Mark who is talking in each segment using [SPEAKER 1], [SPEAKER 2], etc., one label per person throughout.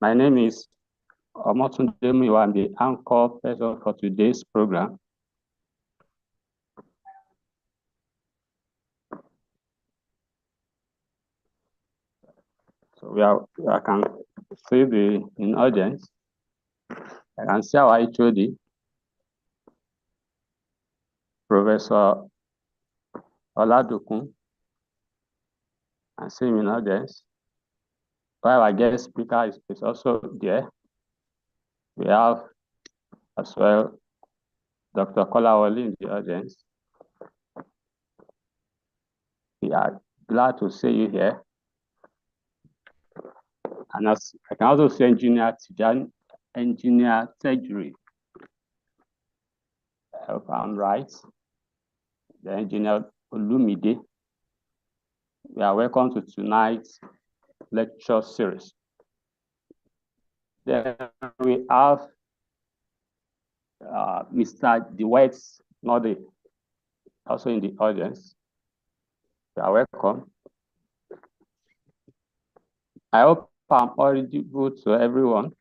[SPEAKER 1] My name is Omotunde Muyiwa. I'm the anchor person for today's program. So I can see the in audience. I can see our HOD, Professor Oladokun. I see him in audience. While our guest speaker is also there. We have as well Dr. Kolawole in the audience. We are glad to see you here. And as I can also see Engineer Tejuri. If I'm right, the Engineer Olumide. We are welcome to tonight's lecture series. Then we have Mr. DeWitt Noddy, also in the audience. You are welcome. I hope I'm audible to everyone.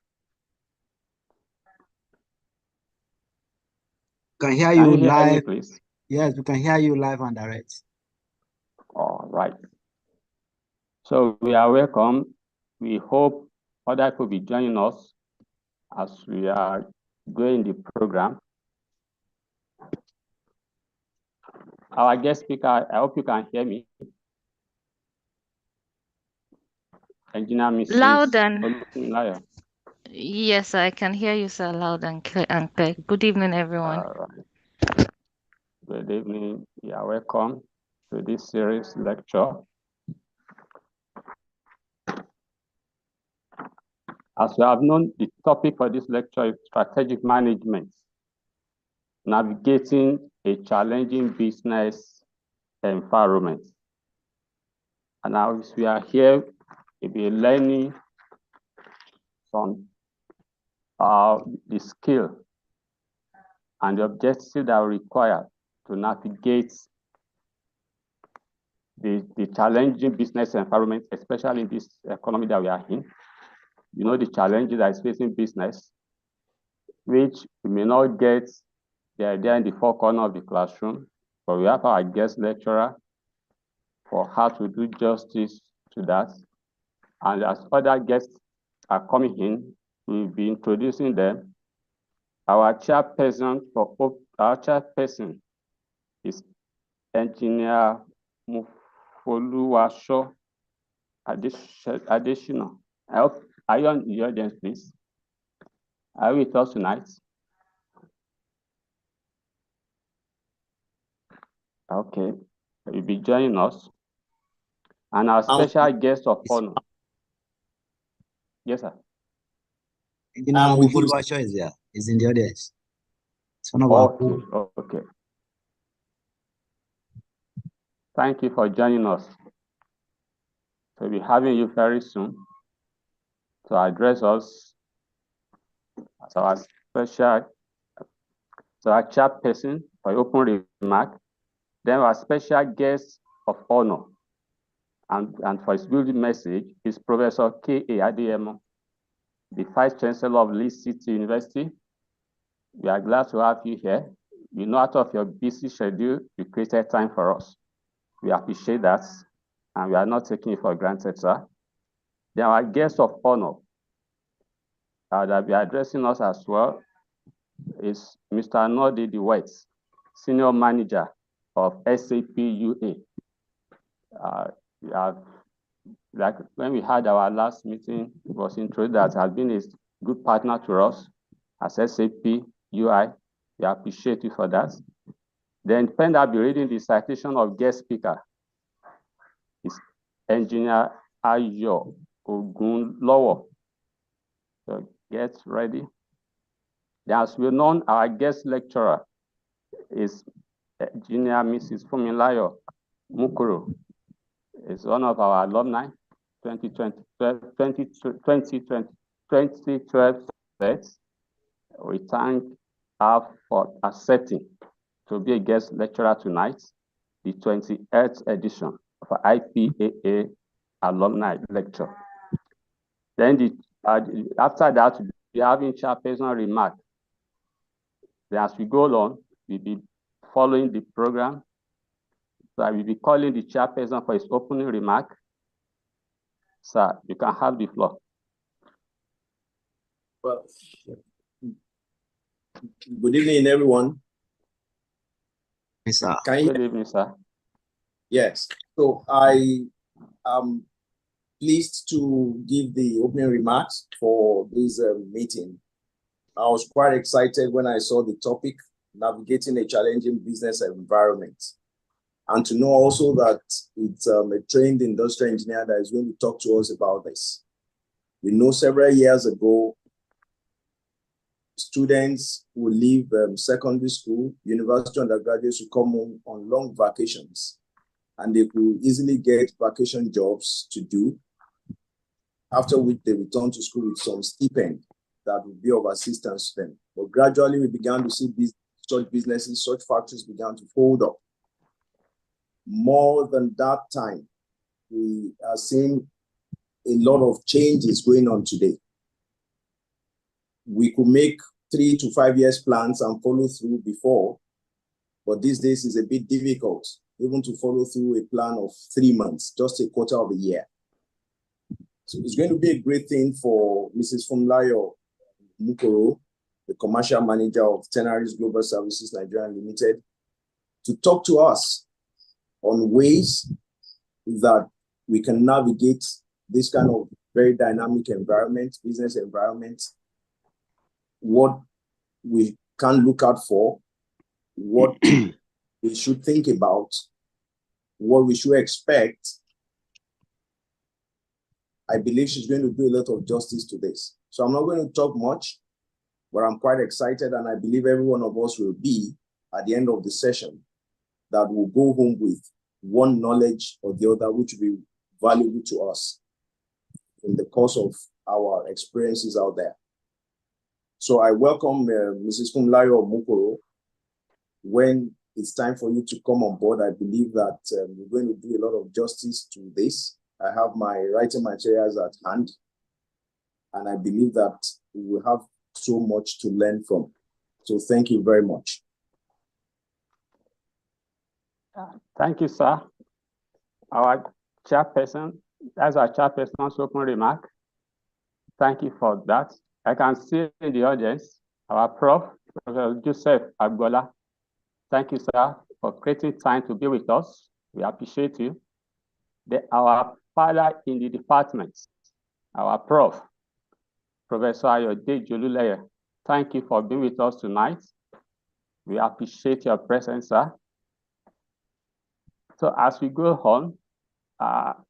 [SPEAKER 2] Can hear you live.
[SPEAKER 1] Me, please?
[SPEAKER 2] Yes, we can hear you live and direct.
[SPEAKER 1] All right. So we are welcome. We hope other people will be joining us as we are going the program. Our guest speaker, I hope you can hear me. Engineer Mrs.
[SPEAKER 3] Loud and yes, I can hear you, sir, loud and clear. Good evening, everyone.
[SPEAKER 1] All right. Good evening. You are welcome to this series lecture. As you have known, the topic for this lecture is strategic management, navigating a challenging business environment. And as we are here, we'll be learning some the skill and the objective that are required to navigate the challenging business environment, especially in this economy that we are in. You know, the challenges that is facing business, which we may not get the idea in the four corners of the classroom, but we have our guest lecturer for how to do justice to that. And as other guests are coming in, we'll be introducing them. Our chairperson is Engineer Mufoluwasho Adeshina. I hope, are you on the audience, please? Are you with us tonight? Okay, you'll be joining us. And our special guest of honor. Yes, sir.
[SPEAKER 2] Mufoluwasho is there. He's in the audience. It's one of our
[SPEAKER 1] okay. Thank you for joining us. We'll be having you very soon to address us as our special, so our chairperson for open remark. Then our special guest of honor and for his building message is Professor K.A. Adeyemo, the Vice Chancellor of Lee City University. We are glad to have you here. We know out of your busy schedule, you created time for us. We appreciate that, and we are not taking it for granted, sir. Then our guest of honor that will be addressing us as well is Mr. Noddy DeWitt, Senior Manager of SAP UA. Like when we had our last meeting, it was introduced that has been a good partner to us as SAP UI. We appreciate you for that. Then I'll be reading the citation of guest speaker is Engineer Ayo Ogunlowo. So get ready. Then, as we know, our guest lecturer is Engineer Mrs. Fumilayo Mukuru. Is one of our alumni, 2012 sets. We thank her for accepting to be a guest lecturer tonight, the 28th edition of our IPAA alumni lecture. Then After that, we'll be having chairperson remark. Then as we go along, we'll be following the program. So I will be calling the chairperson for his opening remark. Sir, you can have the floor.
[SPEAKER 4] Well, good evening, everyone.
[SPEAKER 2] Yes, sir.
[SPEAKER 1] Good evening, sir.
[SPEAKER 4] Yes. So I am pleased to give the opening remarks for this meeting. I was quite excited when I saw the topic, navigating a challenging business environment. And to know also that it's a trained industrial engineer that is going to talk to us about this. We know several years ago, students will leave secondary school, university undergraduates will come home on long vacations, and they could easily get vacation jobs to do, after which they return to school with some stipend that would be of assistance to them. But gradually we began to see such businesses, such factories began to fold up. More than that time, we are seeing a lot of changes going on today. We could make 3 to 5 years plans and follow through before, but these days is a bit difficult, even to follow through a plan of 3 months, just a quarter of a year. So it's going to be a great thing for Mrs. Funlayo Mukoro, the commercial manager of Tenaris Global Services Nigeria Limited, to talk to us on ways that we can navigate this kind of very dynamic environment, business environment, what we can look out for, what we should think about, what we should expect. I believe she's going to do a lot of justice to this. So I'm not going to talk much, but I'm quite excited, and I believe every one of us will be, at the end of the session, that will go home with one knowledge or the other which will be valuable to us in the course of our experiences out there. So I welcome Mrs. Funlayo Mukoro. When it's time for you to come on board, I believe that we're going to do a lot of justice to this. I have my writing materials at hand, and I believe that we will have so much to learn from. So thank you very much.
[SPEAKER 1] Thank you, sir. Our chairperson, that's our chairperson's open remark. Thank you for that. I can see in the audience our Prof. Professor Joseph Agbola. Thank you, sir, for creating time to be with us. We appreciate you. Our father in the department, our Prof. Professor Ayode Joluleye. Thank you for being with us tonight. We appreciate your presence, sir. So as we go on,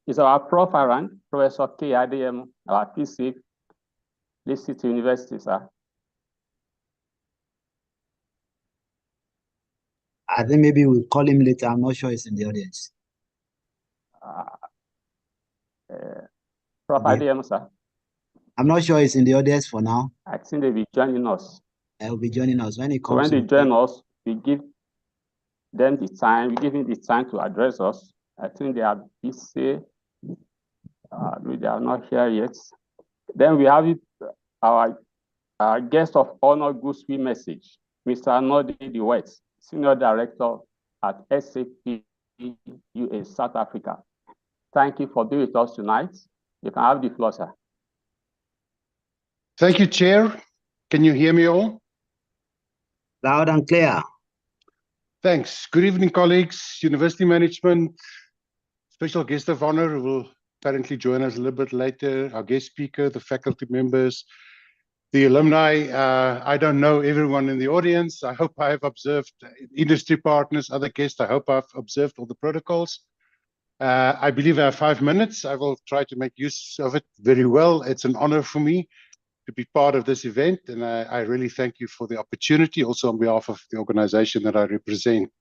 [SPEAKER 1] is our Prof around, Professor K. Adeyemo, our PC, Lee City University, sir.
[SPEAKER 2] I think maybe we'll call him later. I'm not sure he's in the audience.
[SPEAKER 1] Prof. Adeyemo, sir.
[SPEAKER 2] I'm not sure he's in the audience for now.
[SPEAKER 1] I think they'll be joining us.
[SPEAKER 2] He'll be joining us when he
[SPEAKER 1] So
[SPEAKER 2] comes.
[SPEAKER 1] when they join us, we give them the time, we give him the time to address us. I think they are busy. They are not here yet. Then we have our guest of honor Gooseby message, Mr. Nodi Dewet, Senior Director at SAP US South Africa. Thank you for being with us tonight. You can have the floor, sir.
[SPEAKER 5] Thank you, Chair. Can you hear me all?
[SPEAKER 2] Loud and clear.
[SPEAKER 5] Thanks. Good evening, colleagues, university management, special guest of honor who will apparently join us a little bit later, our guest speaker, the faculty members, the alumni. I don't know everyone in the audience. I hope I have observed industry partners, other guests. I hope I've observed all the protocols. I believe I have 5 minutes. I will try to make use of it very well. It's an honor for me to be part of this event, and I really thank you for the opportunity, also on behalf of the organization that I represent.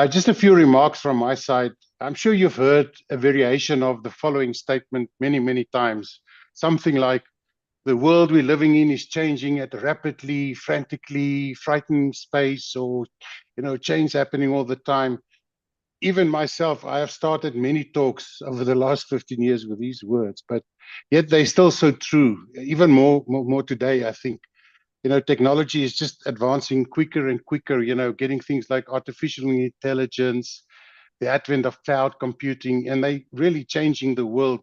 [SPEAKER 5] Just a few remarks from my side. I'm sure you've heard a variation of the following statement many, many times. Something like, the world we're living in is changing at a rapidly, frantically, frightening pace, or change happening all the time. even myself, I have started many talks over the last 15 years with these words, but yet they're still so true. Even more today, I think. Technology is just advancing quicker and quicker, getting things like artificial intelligence, the advent of cloud computing, and they really changing the world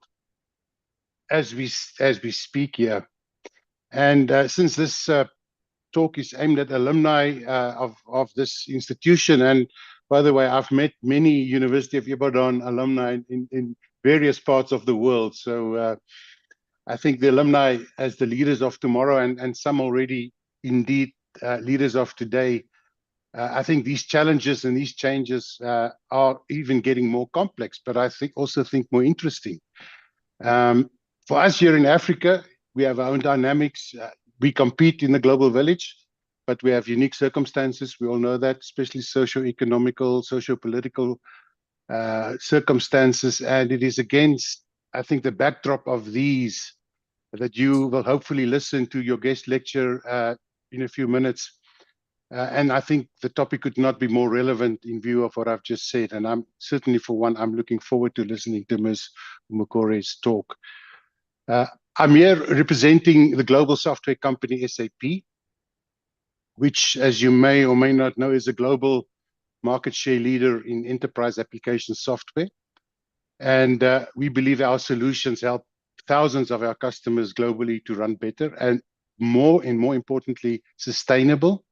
[SPEAKER 5] as we speak here. And since this talk is aimed at alumni of this institution, and by the way, I've met many University of Ibadan alumni in various parts of the world. So I think the alumni as the leaders of tomorrow, and some already indeed leaders of today, I think these challenges and these changes are even getting more complex, but I also think more interesting. For us here in Africa, we have our own dynamics. We compete in the global village, but we have unique circumstances. We all know that, especially socio-economical, socio-political circumstances. And it is against, I think, the backdrop of these that you will hopefully listen to your guest lecture in a few minutes. And I think the topic could not be more relevant in view of what I've just said. And I'm certainly, for one, I'm looking forward to listening to Ms. Umukore's talk. I'm here representing the global software company SAP, which, as you may or may not know, is a global market share leader in enterprise application software. And we believe our solutions help thousands of our customers globally to run better and more importantly, sustainable.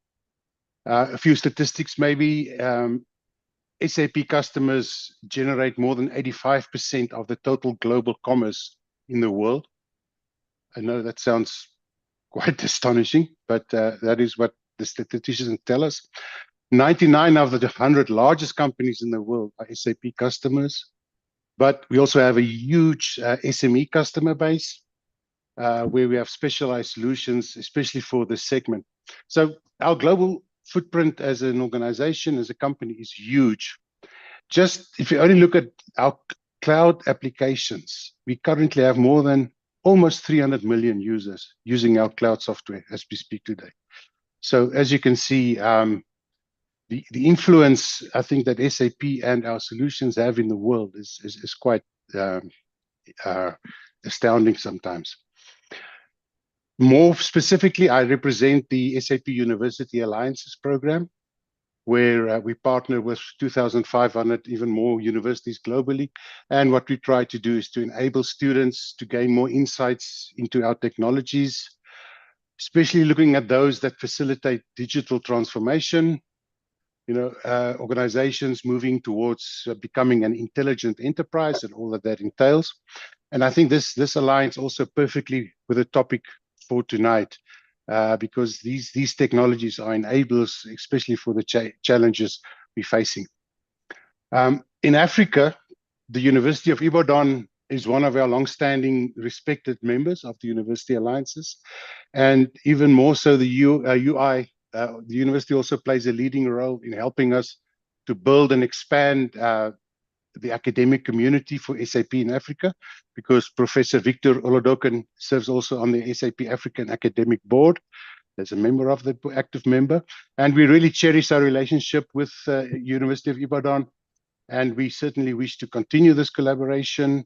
[SPEAKER 5] A few statistics maybe. SAP customers generate more than 85% of the total global commerce in the world. I know that sounds quite astonishing, but that is what the statisticians tell us. 99 of the 100 largest companies in the world are SAP customers, but we also have a huge SME customer base where we have specialized solutions, especially for this segment. So our global footprint as an organization, as a company, is huge. Just if you only look at our cloud applications, we currently have more than almost 300 million users using our cloud software as we speak today. So as you can see, the influence I think that SAP and our solutions have in the world is quite astounding sometimes. More specifically, I represent the SAP University Alliances program, where we partner with 2,500, even more universities globally. And what we try to do is to enable students to gain more insights into our technologies, especially looking at those that facilitate digital transformation, organizations moving towards becoming an intelligent enterprise and all that entails. And I think this aligns also perfectly with the topic for tonight, because these technologies are enablers, especially for the challenges we're facing. In Africa, the University of Ibadan is one of our long-standing respected members of the University Alliances, and even more so the UI. The university also plays a leading role in helping us to build and expand the academic community for SAP in Africa, because Professor Victor Olodokan serves also on the SAP African Academic Board as a member of the active member. And we really cherish our relationship with University of Ibadan, and we certainly wish to continue this collaboration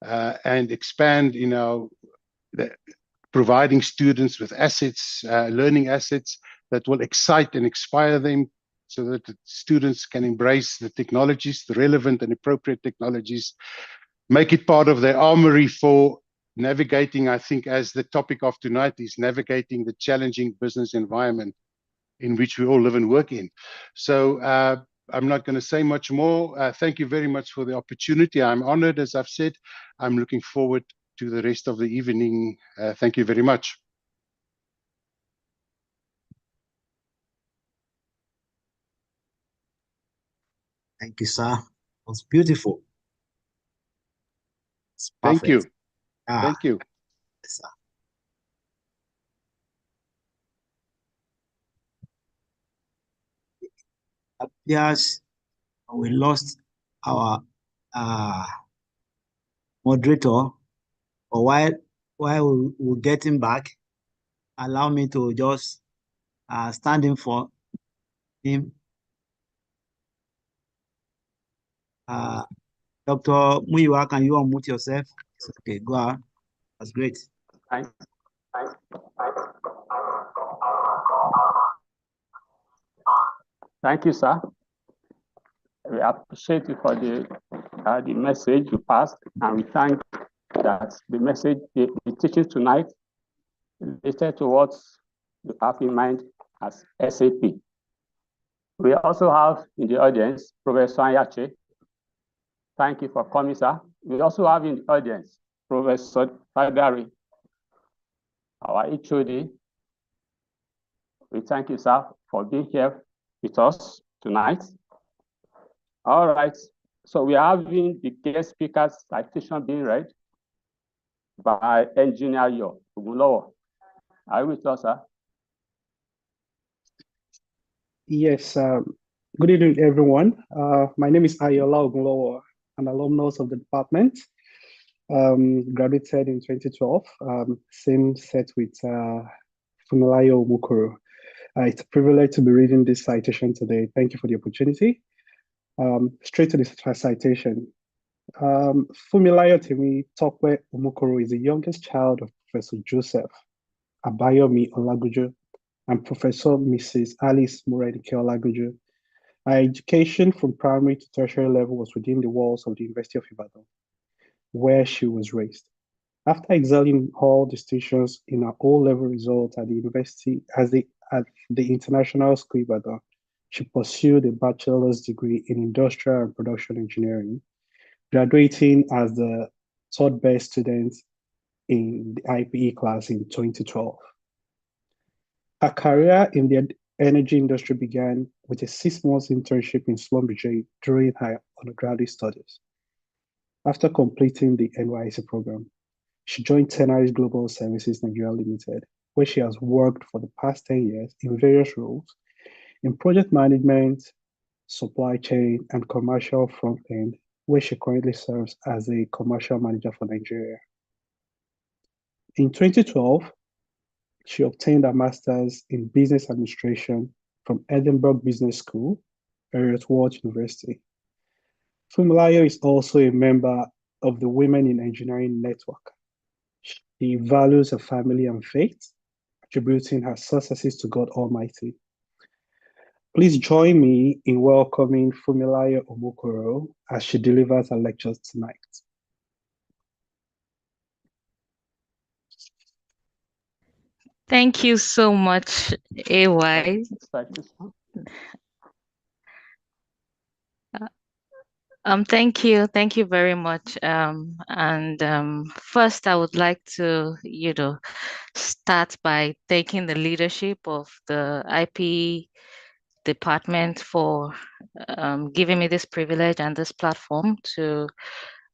[SPEAKER 5] and expand in our providing students with assets, learning assets that will excite and inspire them, so that the students can embrace the technologies, the relevant and appropriate technologies, make it part of their armory for navigating, I think, as the topic of tonight is navigating the challenging business environment in which we all live and work in. So I'm not going to say much more. Thank you very much for the opportunity. I'm honored, as I've said. I'm looking forward to the rest of the evening. Thank you very much.
[SPEAKER 2] Thank you, sir. It was beautiful. It's
[SPEAKER 5] Thank
[SPEAKER 2] perfect.
[SPEAKER 5] you. Thank you.
[SPEAKER 2] Yes, sir. Yes, we lost our moderator. But while we're getting back, allow me to just stand in for him. Dr. Muyiwa, can you unmute yourself? Okay, go on. That's great.
[SPEAKER 1] Thank, thank you, sir. We appreciate you for the message you passed, and we thank that the message, the teaching tonight, related to what you have in mind as SAP. We also have in the audience Professor Anyache. Thank you for coming, sir. We also have in the audience Professor Fagari, our HOD. We thank you, sir, for being here with us tonight. All right, so we are having the guest speaker's citation being read by Engineer Yo Ogunlowo. Are you with us, sir?
[SPEAKER 6] Yes, good evening, everyone. My name is Ayola Ogunlowo, an alumnus of the department, graduated in 2012, same set with Fumilayo Omukoro. It's a privilege to be reading this citation today. Thank you for the opportunity. Straight to the citation. Fumilayo Temi Tokwe Omukoro is the youngest child of Professor Joseph Abayomi Olagujo and Professor Mrs. Alice Morenike Olagujo. Her education from primary to tertiary level was within the walls of the University of Ibadan, where she was raised. After excelling all distinctions in her O-level results at the university at the International School Ibadan, she pursued a bachelor's degree in industrial and production engineering, graduating as the third best student in the IPE class in 2012. Her career in the energy industry began with a 6-month internship in Schlumberger during her undergraduate studies. After completing the NYSC program, she joined Tenaris Global Services Nigeria Limited, where she has worked for the past 10 years in various roles in project management, supply chain, and commercial front end, where she currently serves as a commercial manager for Nigeria. In 2012, she obtained a master's in business administration from Edinburgh Business School, Heriot-Watt University. Fumilayo is also a member of the Women in Engineering Network. She values her family and faith, attributing her successes to God Almighty. Please join me in welcoming Fumilayo Omukoro as she delivers her lectures tonight.
[SPEAKER 3] Thank you so much, AY. Thank you very much. First, I would like to, start by thanking the leadership of the IP department for giving me this privilege and this platform to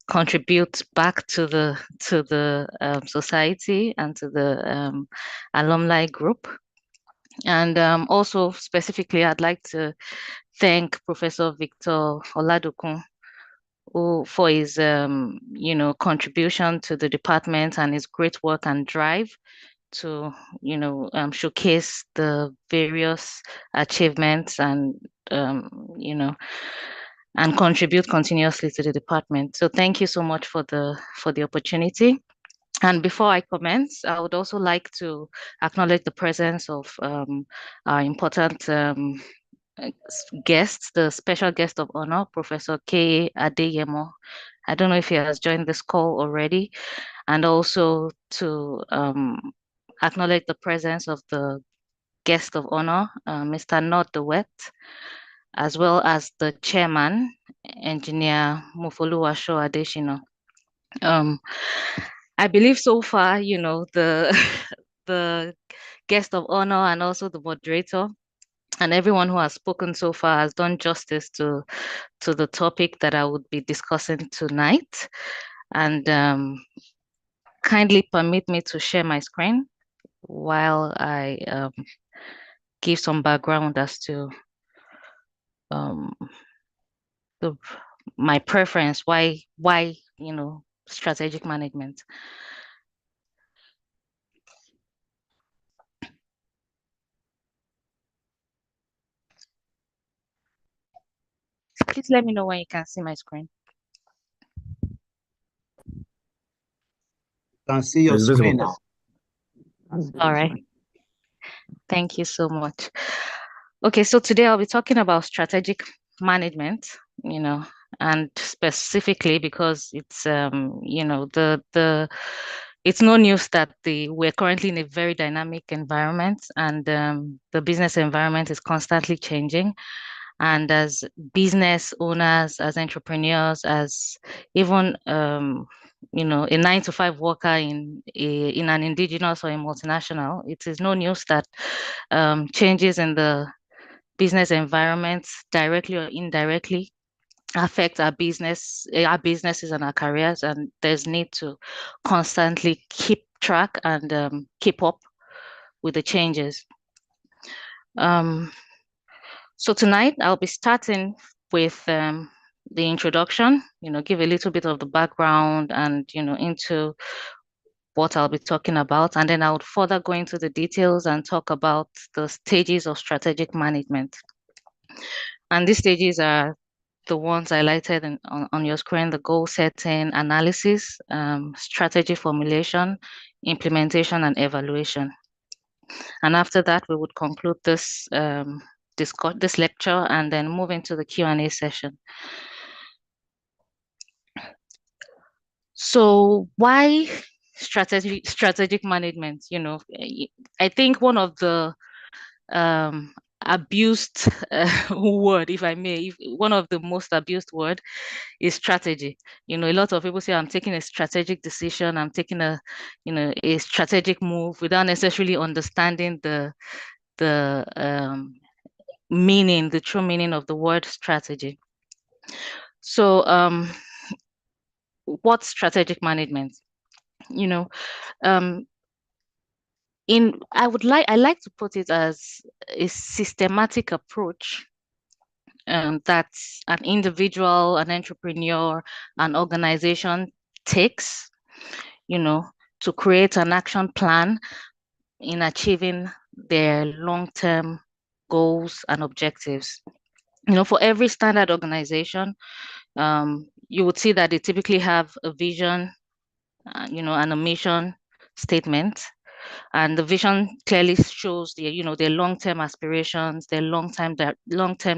[SPEAKER 3] contribute back to the society and to the alumni group. And also specifically, I'd like to thank Professor Victor Oladokun for his contribution to the department and his great work and drive to showcase the various achievements and and contribute continuously to the department. So thank you so much for the opportunity. And before I commence, I would also like to acknowledge the presence of our important guest, the special guest of honor, Professor K. Adeyemo. I don't know if he has joined this call already, and also to acknowledge the presence of the guest of honor, Mr. Nod DeWet, as well as the chairman, Engineer Mufoluwasho Adeshino. I believe so far, the the guest of honor and also the moderator and everyone who has spoken so far has done justice to the topic that I would be discussing tonight. And kindly permit me to share my screen while I give some background as to my preference, why strategic management. Please let me know when you can see my screen.
[SPEAKER 2] Can see your
[SPEAKER 4] It's
[SPEAKER 2] screen
[SPEAKER 4] visible.
[SPEAKER 2] now.
[SPEAKER 3] All right. Thank you so much. Okay, so today I'll be talking about strategic management, and specifically because it's it's no news that we're currently in a very dynamic environment, and the business environment is constantly changing. And as business owners, as entrepreneurs, as even a 9-to-5 worker in an indigenous or a multinational, it is no news that changes in the business environment, directly or indirectly, affect our businesses and our careers, and there's need to constantly keep track and keep up with the changes. So tonight I'll be starting with the introduction, give a little bit of the background and into what I'll be talking about, and then I would further go into the details and talk about the stages of strategic management. And these stages are the ones highlighted on your screen: the goal setting, analysis, strategy formulation, implementation, and evaluation. And after that, we would conclude this this lecture and then move into the Q&A session. So why strategic management? I think one of the abused word, if I may, one of the most abused word is strategy. A lot of people say, I'm taking a strategic decision, I'm taking a strategic move, without necessarily understanding the meaning, the true meaning of the word strategy. So what's strategic management? I like to put it as a systematic approach that an individual, an entrepreneur, an organization takes, to create an action plan in achieving their long-term goals and objectives. For every standard organization, you would see that they typically have a vision, and a mission statement. And the vision clearly shows their long-term aspirations, their long-term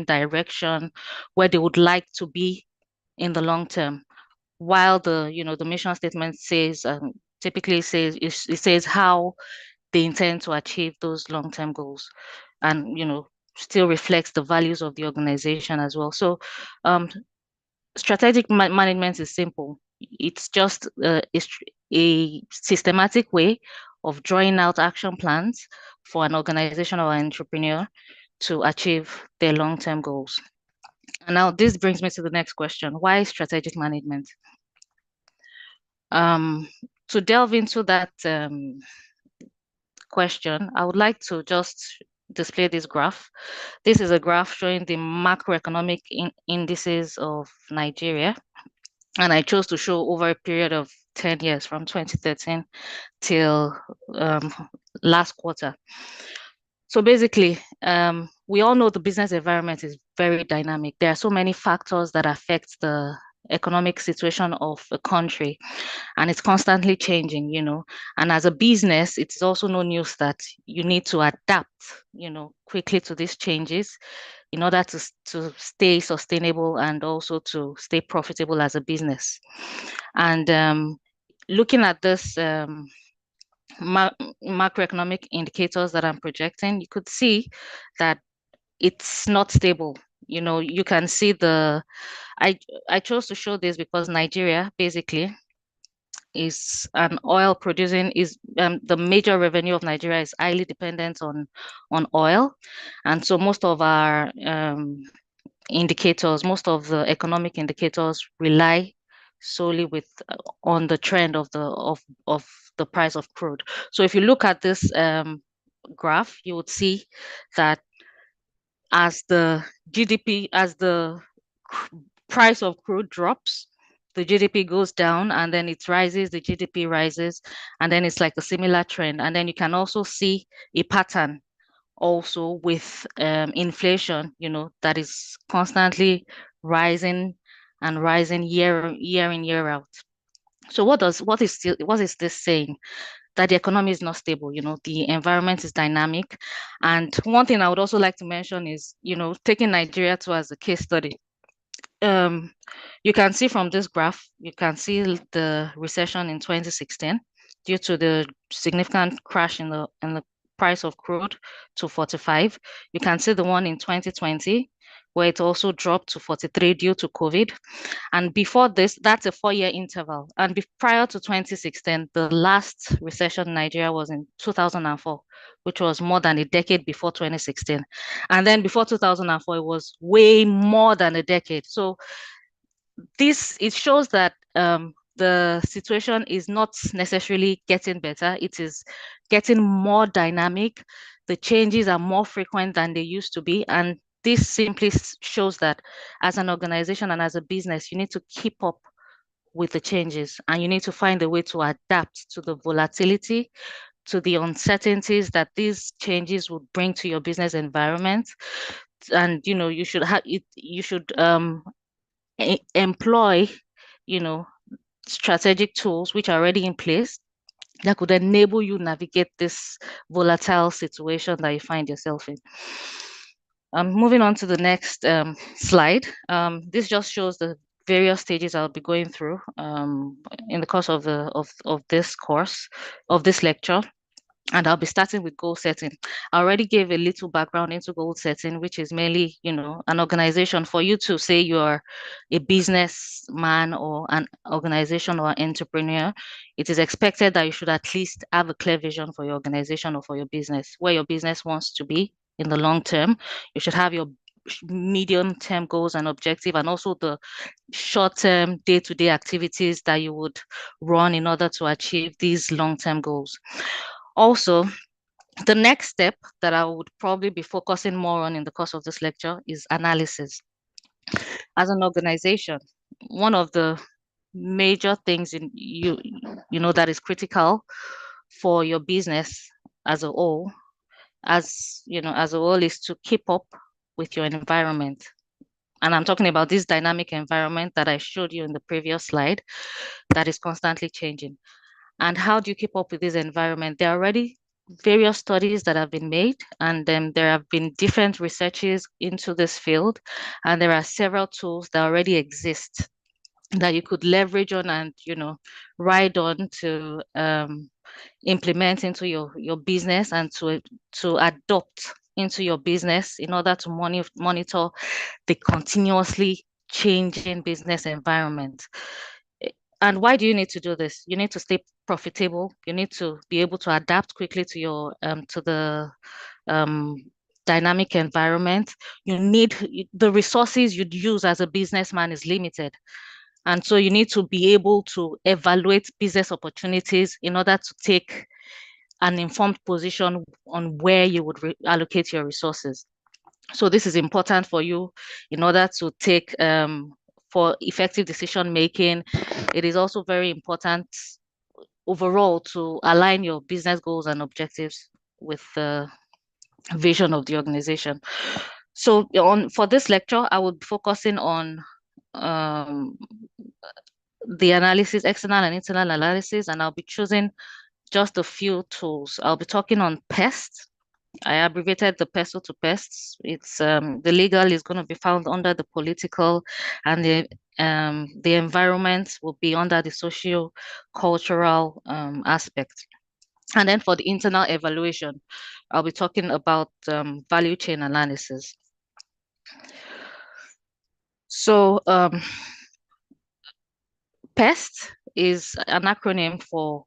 [SPEAKER 3] direction, where they would like to be in the long term. While the mission statement says, typically says, it says how they intend to achieve those long-term goals, and still reflects the values of the organization as well. So strategic management is simple. It's just a systematic way of drawing out action plans for an organization or an entrepreneur to achieve their long-term goals. And now this brings me to the next question: why strategic management? To delve into that question, I would like to just display this graph. This is a graph showing the macroeconomic indices of Nigeria. And I chose to show over a period of 10 years, from 2013 till last quarter. So basically, we all know the business environment is very dynamic. There are so many factors that affect the economic situation of a country, and it's constantly changing, And as a business, it's also no news that you need to adapt, quickly to these changes in order to stay sustainable and also to stay profitable as a business. And looking at this macroeconomic indicators that I'm projecting, you could see that it's not stable. You can see I chose to show this because Nigeria basically is an oil producing, the major revenue of Nigeria is highly dependent on oil. And so most of our indicators, most of the economic indicators rely solely on the trend of the price of crude. So if you look at this graph, you would see that as the GDP, as the price of crude drops, the GDP goes down, and then it rises, the GDP rises, and then it's like a similar trend. And then you can also see a pattern also with inflation, that is constantly rising and rising year in, year out. So what is this saying? That the economy is not stable, the environment is dynamic. And one thing I would also like to mention is, taking Nigeria to as a case study. You can see from this graph, you can see the recession in 2016 due to the significant crash in the price of crude to 45. You can see the one in 2020 where it also dropped to 43 due to COVID. And before this, that's a 4-year interval. And prior to 2016, the last recession in Nigeria was in 2004, which was more than a decade before 2016. And then before 2004, it was way more than a decade. So it shows that the situation is not necessarily getting better. It is getting more dynamic. The changes are more frequent than they used to be. And this simply shows that as an organization and as a business, you need to keep up with the changes, and you need to find a way to adapt to the volatility, to the uncertainties that these changes would bring to your business environment. And you should employ strategic tools which are already in place that could enable you navigate this volatile situation that you find yourself in. Moving on to the next slide. This just shows the various stages I'll be going through in the course of this course, of this lecture. And I'll be starting with goal setting. I already gave a little background into goal setting, which is mainly, an organization. For you to say you're a businessman or an organization or an entrepreneur, it is expected that you should at least have a clear vision for your organization or for your business, where your business wants to be in the long term. You should have your medium-term goals and objective, and also the short-term day-to-day activities that you would run in order to achieve these long-term goals. Also, the next step that I would probably be focusing more on in the course of this lecture is analysis. As an organization, one of the major things in that is critical for your business as a whole, as a whole, is to keep up with your environment. And I'm talking about this dynamic environment that I showed you in the previous slide that is constantly changing. And how do you keep up with this environment? There are already various studies that have been made, and there have been different researches into this field, and there are several tools that already exist that you could leverage on and ride on to implement into your business and to adopt into your business in order to monitor the continuously changing business environment. And why do you need to do this? You need to stay profitable. You need to be able to adapt quickly to your to the dynamic environment. You need the resources you'd use as a businessman is limited. And so you need to be able to evaluate business opportunities in order to take an informed position on where you would allocate your resources. So this is important for you in order to take for effective decision making. It is also very important overall to align your business goals and objectives with the vision of the organization. So for this lecture, I will be focusing on the analysis, external and internal analysis, and I'll be choosing just a few tools. I'll be talking on PEST. I abbreviated the PESO to PESTs. It's the legal is going to be found under the political, and the environment will be under the socio-cultural aspect. And then for the internal evaluation, I'll be talking about value chain analysis. So PEST is an acronym for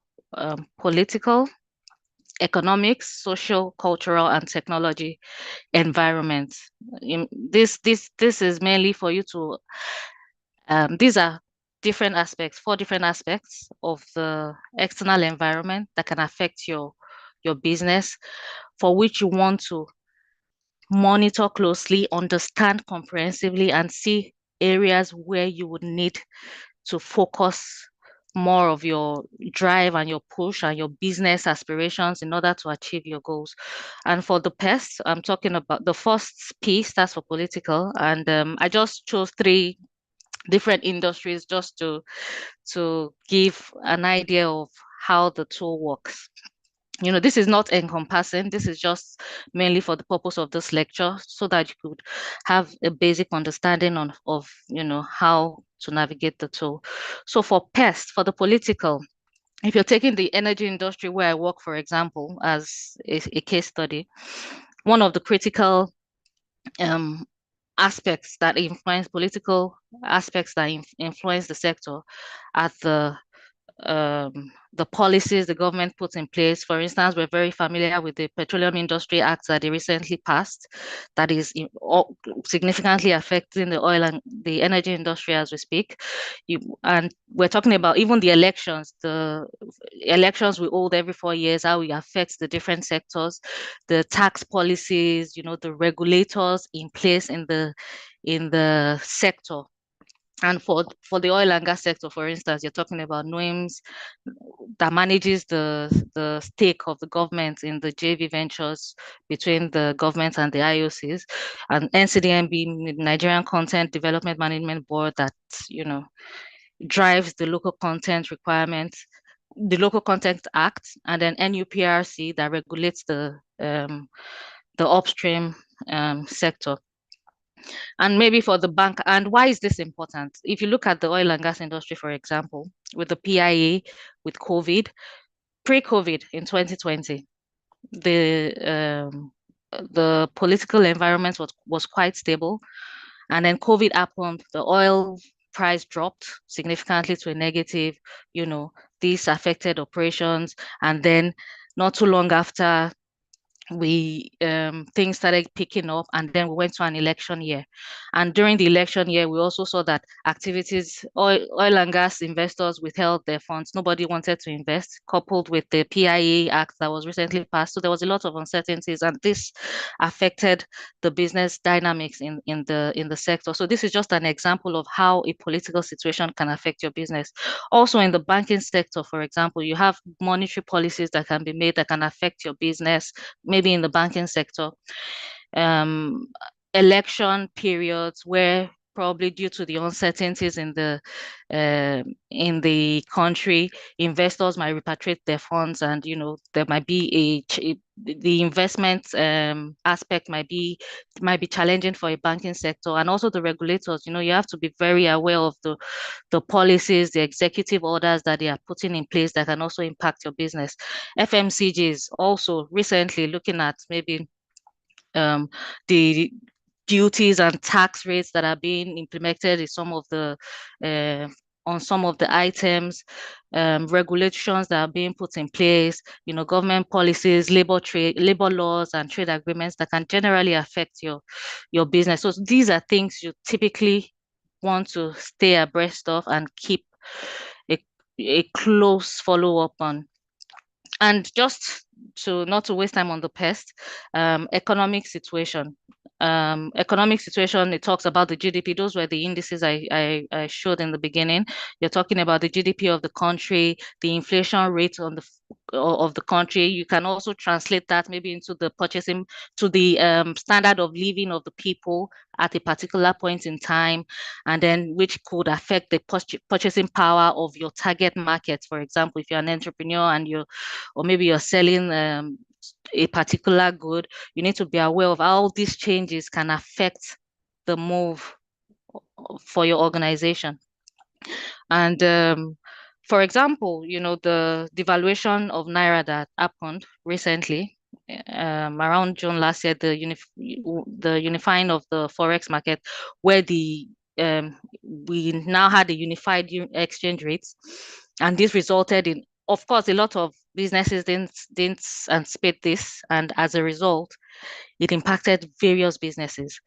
[SPEAKER 3] political, economics, social, cultural, and technology environment. This is mainly for you to, these are different aspects, 4 different aspects of the external environment that can affect your business, for which you want to monitor closely, understand comprehensively, and see areas where you would need to focus more of your drive and your push and your business aspirations in order to achieve your goals. And for the PEST, I'm talking about the first P stands for political, and I just chose 3 different industries just to give an idea of how the tool works. This is not encompassing. This is just mainly for the purpose of this lecture, so that you could have a basic understanding of how to navigate the tool. So for PEST, for the political, if you're taking the energy industry where I work, for example, as a case study, one of the critical aspects that influence political aspects that influence the sector at the policies the government puts in place. For instance, we're very familiar with the Petroleum Industry Act that they recently passed, that is significantly affecting the oil and the energy industry as we speak. And we're talking about even the elections we hold every 4 years, how it affects the different sectors, the tax policies, the regulators in place in the sector. And for the oil and gas sector, for instance, you're talking about NOIMS that manages the stake of the government in the JV ventures between the government and the IOCs, and NCDMB, Nigerian Content Development Management Board, that drives the local content requirements, the Local Content Act, and then NUPRC that regulates the upstream sector. And maybe for the bank, and why is this important? If you look at the oil and gas industry, for example, with the PIA, with COVID, pre-COVID in 2020, the political environment was quite stable. And then COVID happened, the oil price dropped significantly to a negative, this affected operations. And then not too long after, things started picking up, and then we went to an election year. And during the election year, we also saw that oil and gas investors withheld their funds. Nobody wanted to invest, coupled with the PIA Act that was recently passed. So there was a lot of uncertainties, and this affected the business dynamics in the sector. So this is just an example of how a political situation can affect your business. Also in the banking sector, for example, you have monetary policies that can be made that can affect your business, maybe in the banking sector. Election periods where probably due to the uncertainties in the country, investors might repatriate their funds, and there might be the investment aspect might be challenging for a banking sector. And also the regulators, you have to be very aware of the policies, the executive orders that they are putting in place that can also impact your business. FMCGs also recently looking at maybe the duties and tax rates that are being implemented in some of the on some of the items, regulations that are being put in place, government policies, labor laws and trade agreements that can generally affect your business. So these are things you typically want to stay abreast of and keep a close follow-up on. And just not to waste time on the PEST, economic situation. It talks about the GDP. Those were the indices I showed in the beginning. You're talking about the GDP of the country, the inflation rate of the country. You can also translate that maybe into the purchasing, to the standard of living of the people at a particular point in time, and then which could affect the purchasing power of your target market. For example, if you're an entrepreneur and or maybe you're selling a particular good, you need to be aware of how these changes can affect the move for your organization. And for example, the devaluation of Naira that happened recently, around June last year, the unifying of the Forex market, where we now had a unified exchange rates. And this resulted in, of course, a lot of businesses didn't anticipate this, and as a result, it impacted various businesses.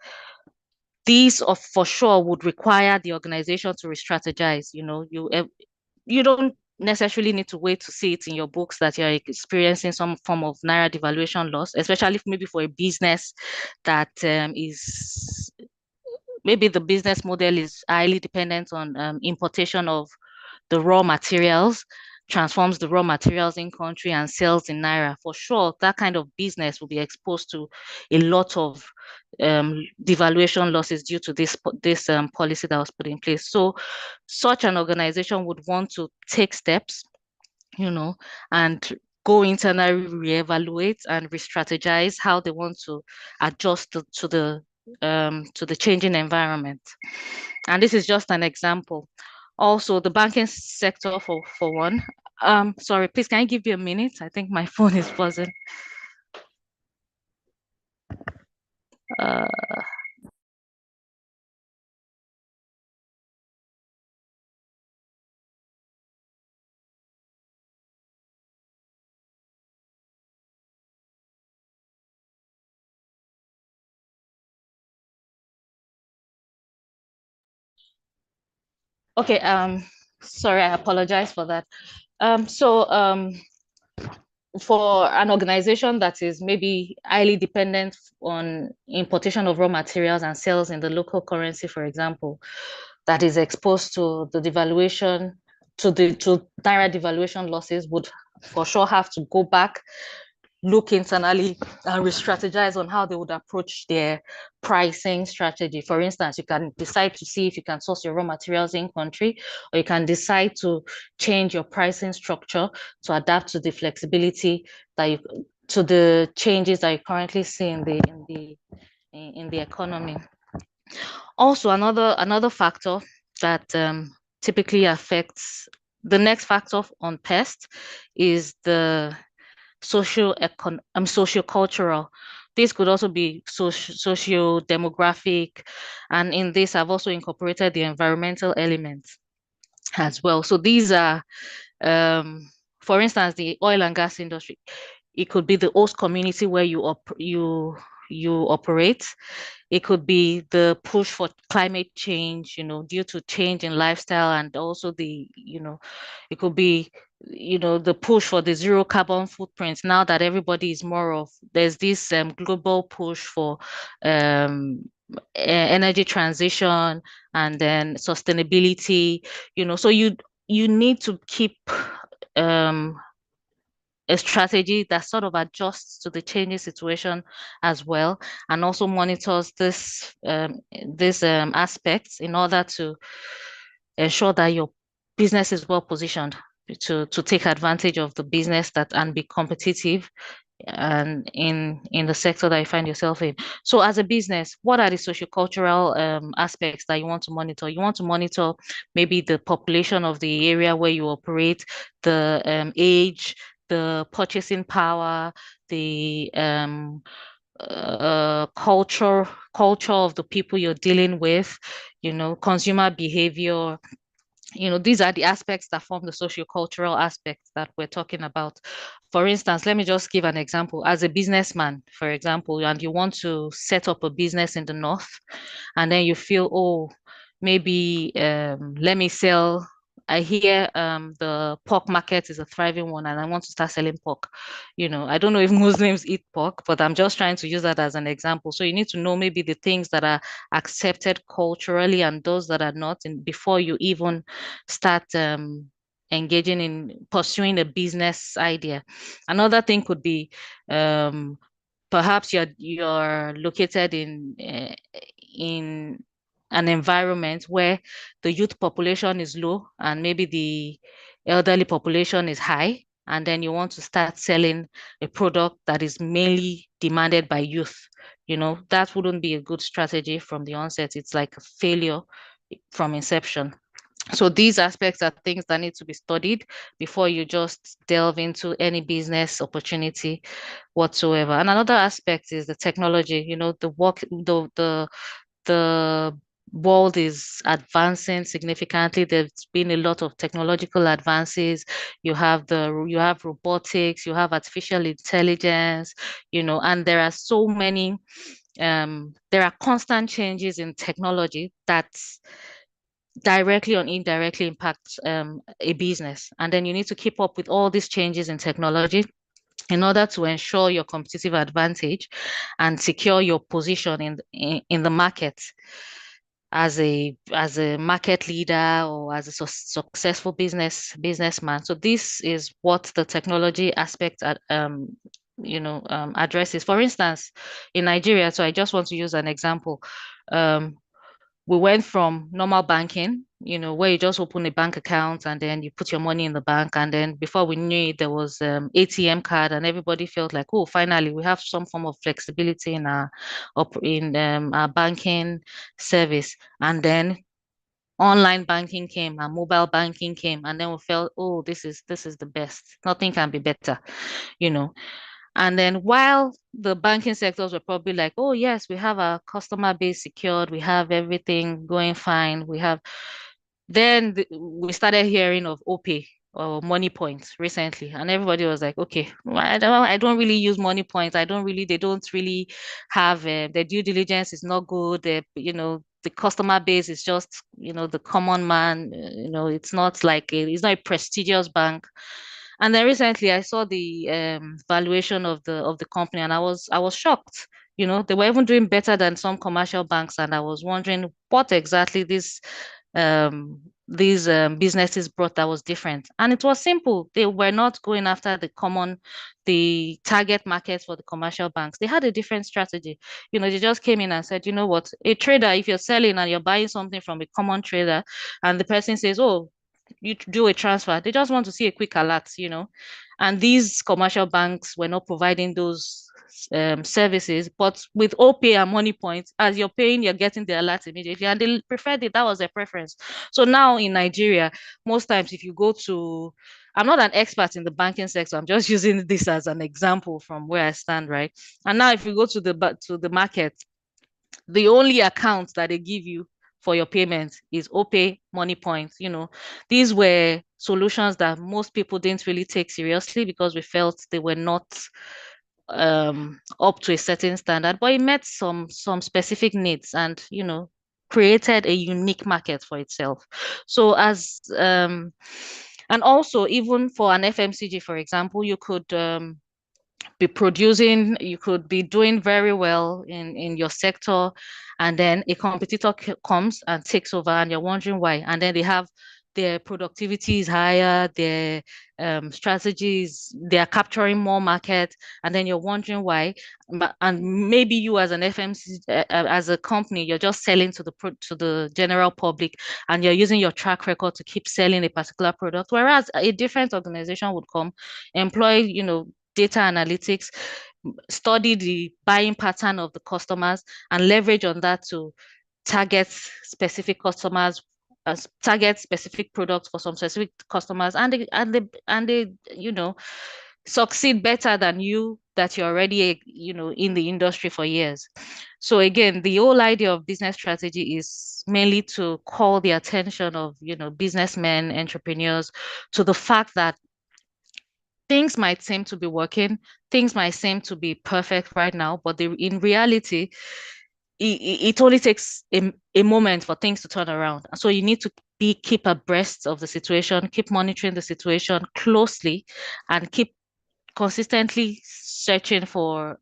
[SPEAKER 3] These for sure would require the organization to re-strategize. You don't necessarily need to wait to see it in your books that you're experiencing some form of Naira devaluation loss, especially maybe for a business that is, maybe the business model is highly dependent on importation of the raw materials, transforms the raw materials in country and sells in naira. For sure, that kind of business will be exposed to a lot of devaluation losses due to this policy that was put in place. So such an organization would want to take steps, and go internally, reevaluate and re-strategize how they want to adjust to the changing environment. And this is just an example. Also, the banking sector for one. Sorry, please, can I give you a minute? I think my phone is buzzing. Uh, okay, sorry, I apologize for that. For an organization that is maybe highly dependent on importation of raw materials and sales in the local currency, for example, that is exposed to the devaluation, to naira devaluation losses, would for sure have to go back, look internally and re-strategize on how they would approach their pricing strategy. For instance, you can decide to see if you can source your raw materials in country, or you can decide to change your pricing structure to adapt to the flexibility to the changes that you currently see in the economy. Also, another factor that typically affects the next factor on pest is the socio-cultural. This could also be socio-demographic, and in this, I've also incorporated the environmental elements as well. So these are, for instance, the oil and gas industry. It could be the host community where you operate. It could be the push for climate change, due to change in lifestyle, and also it could be, the push for the zero carbon footprint. Now that everybody is there's this global push for energy transition and then sustainability, so you need to keep a strategy that sort of adjusts to the changing situation as well, and also monitors this aspects in order to ensure that your business is well positioned to take advantage of the business and be competitive and in the sector that you find yourself in. So as a business, what are the sociocultural aspects that you want to monitor? You want to monitor maybe the population of the area where you operate, the age, the purchasing power, the culture of the people you're dealing with, consumer behavior. These are the aspects that form the sociocultural aspects that we're talking about. For instance, let me just give an example. As a businessman, for example, and you want to set up a business in the north, and then you feel, oh, maybe let me sell. I hear the pork market is a thriving one, and I want to start selling pork. I don't know if Muslims eat pork, but I'm just trying to use that as an example. So you need to know maybe the things that are accepted culturally and those that are not, before you even start engaging in pursuing a business idea. Another thing could be perhaps you're located in an environment where the youth population is low and maybe the elderly population is high, and then you want to start selling a product that is mainly demanded by youth. That wouldn't be a good strategy from the onset. It's like a failure from inception. So these aspects are things that need to be studied before you just delve into any business opportunity whatsoever. And another aspect is the technology. The world is advancing significantly. There's been a lot of technological advances. You have robotics, you have artificial intelligence, and there are so many there are constant changes in technology that directly or indirectly impacts a business. And then you need to keep up with all these changes in technology in order to ensure your competitive advantage and secure your position in the market. as a market leader or as a successful businessman. So this is what the technology aspect addresses. For instance, in Nigeria, so I just want to use an example. We went from normal banking, where you just open a bank account and then you put your money in the bank. And then before we knew it, there was ATM card, and everybody felt like, oh, finally, we have some form of flexibility in our banking service. And then online banking came and mobile banking came, and then we felt, oh, this is the best. Nothing can be better, you know. And then while the banking sectors were probably like, oh, yes, we have our customer base secured, we have everything going fine, then we started hearing of OPay or money points recently, and everybody was like, okay, I don't really use money points. They don't really have their due diligence is not good. The customer base is just, the common man. It's not like it's not a prestigious bank. And then recently I saw the valuation of the company, and I was shocked. They were even doing better than some commercial banks, and I was wondering what exactly these businesses brought that was different. And it was simple. They were not going after the target market for the commercial banks. They had a different strategy. They just came in and said, you know what, a trader, if you're selling and you're buying something from a common trader, and the person says, oh, you do a transfer, they just want to see a quick alert. And these commercial banks were not providing those services, but with OPay and money points, as you're paying, you're getting the alert immediately, and they preferred it. That was their preference. So now in Nigeria, most times if you go to, I'm not an expert in the banking sector, I'm just using this as an example from where I stand, right? And now if you go to the market, the only account that they give you for your payment is OPay, money points. These were solutions that most people didn't really take seriously because we felt they were not up to a certain standard, but it met some specific needs, and created a unique market for itself. So and also even for an FMCG, for example, you could you could be doing very well in your sector, and then a competitor comes and takes over, and you're wondering why. And then their productivity is higher, their strategies, they are capturing more market, and then you're wondering why. And maybe you as an FMC, as a company, you're just selling to the general public, and you're using your track record to keep selling a particular product, whereas a different organization would come, employ, data analytics, study the buying pattern of the customers, and leverage on that to target specific customers, target specific products for some specific customers, and they succeed better than you that you're already in the industry for years. So again, the whole idea of business strategy is mainly to call the attention of businessmen, entrepreneurs, to the fact that things might seem to be working, things might seem to be perfect right now, but in reality, it only takes a moment for things to turn around. So you need to keep abreast of the situation, keep monitoring the situation closely, and keep consistently searching for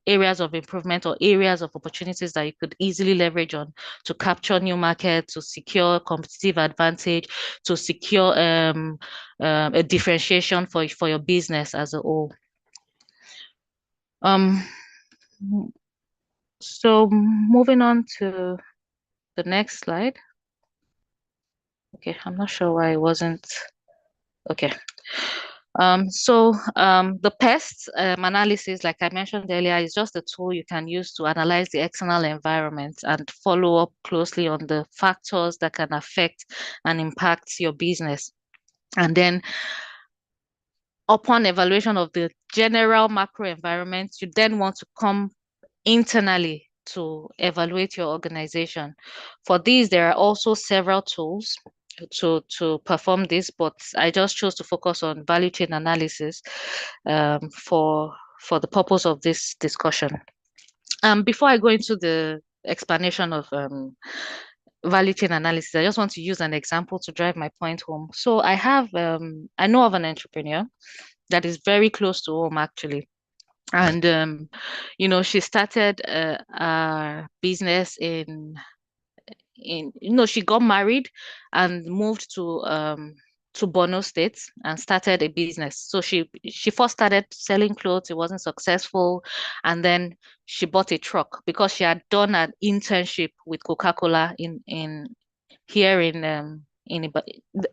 [SPEAKER 3] areas of improvement or areas of opportunities that you could easily leverage on to capture new markets, to secure competitive advantage, to secure a differentiation for your business as a whole. So moving on to the next slide. Okay, I'm not sure why it wasn't. Okay. The pest analysis, like I mentioned earlier, is just a tool you can use to analyze the external environment and follow up closely on the factors that can affect and impact your business. And then upon evaluation of the general macro environment, you then want to come internally to evaluate your organization. For these, there are also several tools to perform this, but I just chose to focus on value chain analysis for the purpose of this discussion. Before I go into the explanation of value chain analysis, I just want to use an example to drive my point home. So I know of an entrepreneur that is very close to home, actually. And she started a business she got married and moved to Borno State and started a business. So she first started selling clothes. It wasn't successful, and then she bought a truck because she had done an internship with Coca-Cola here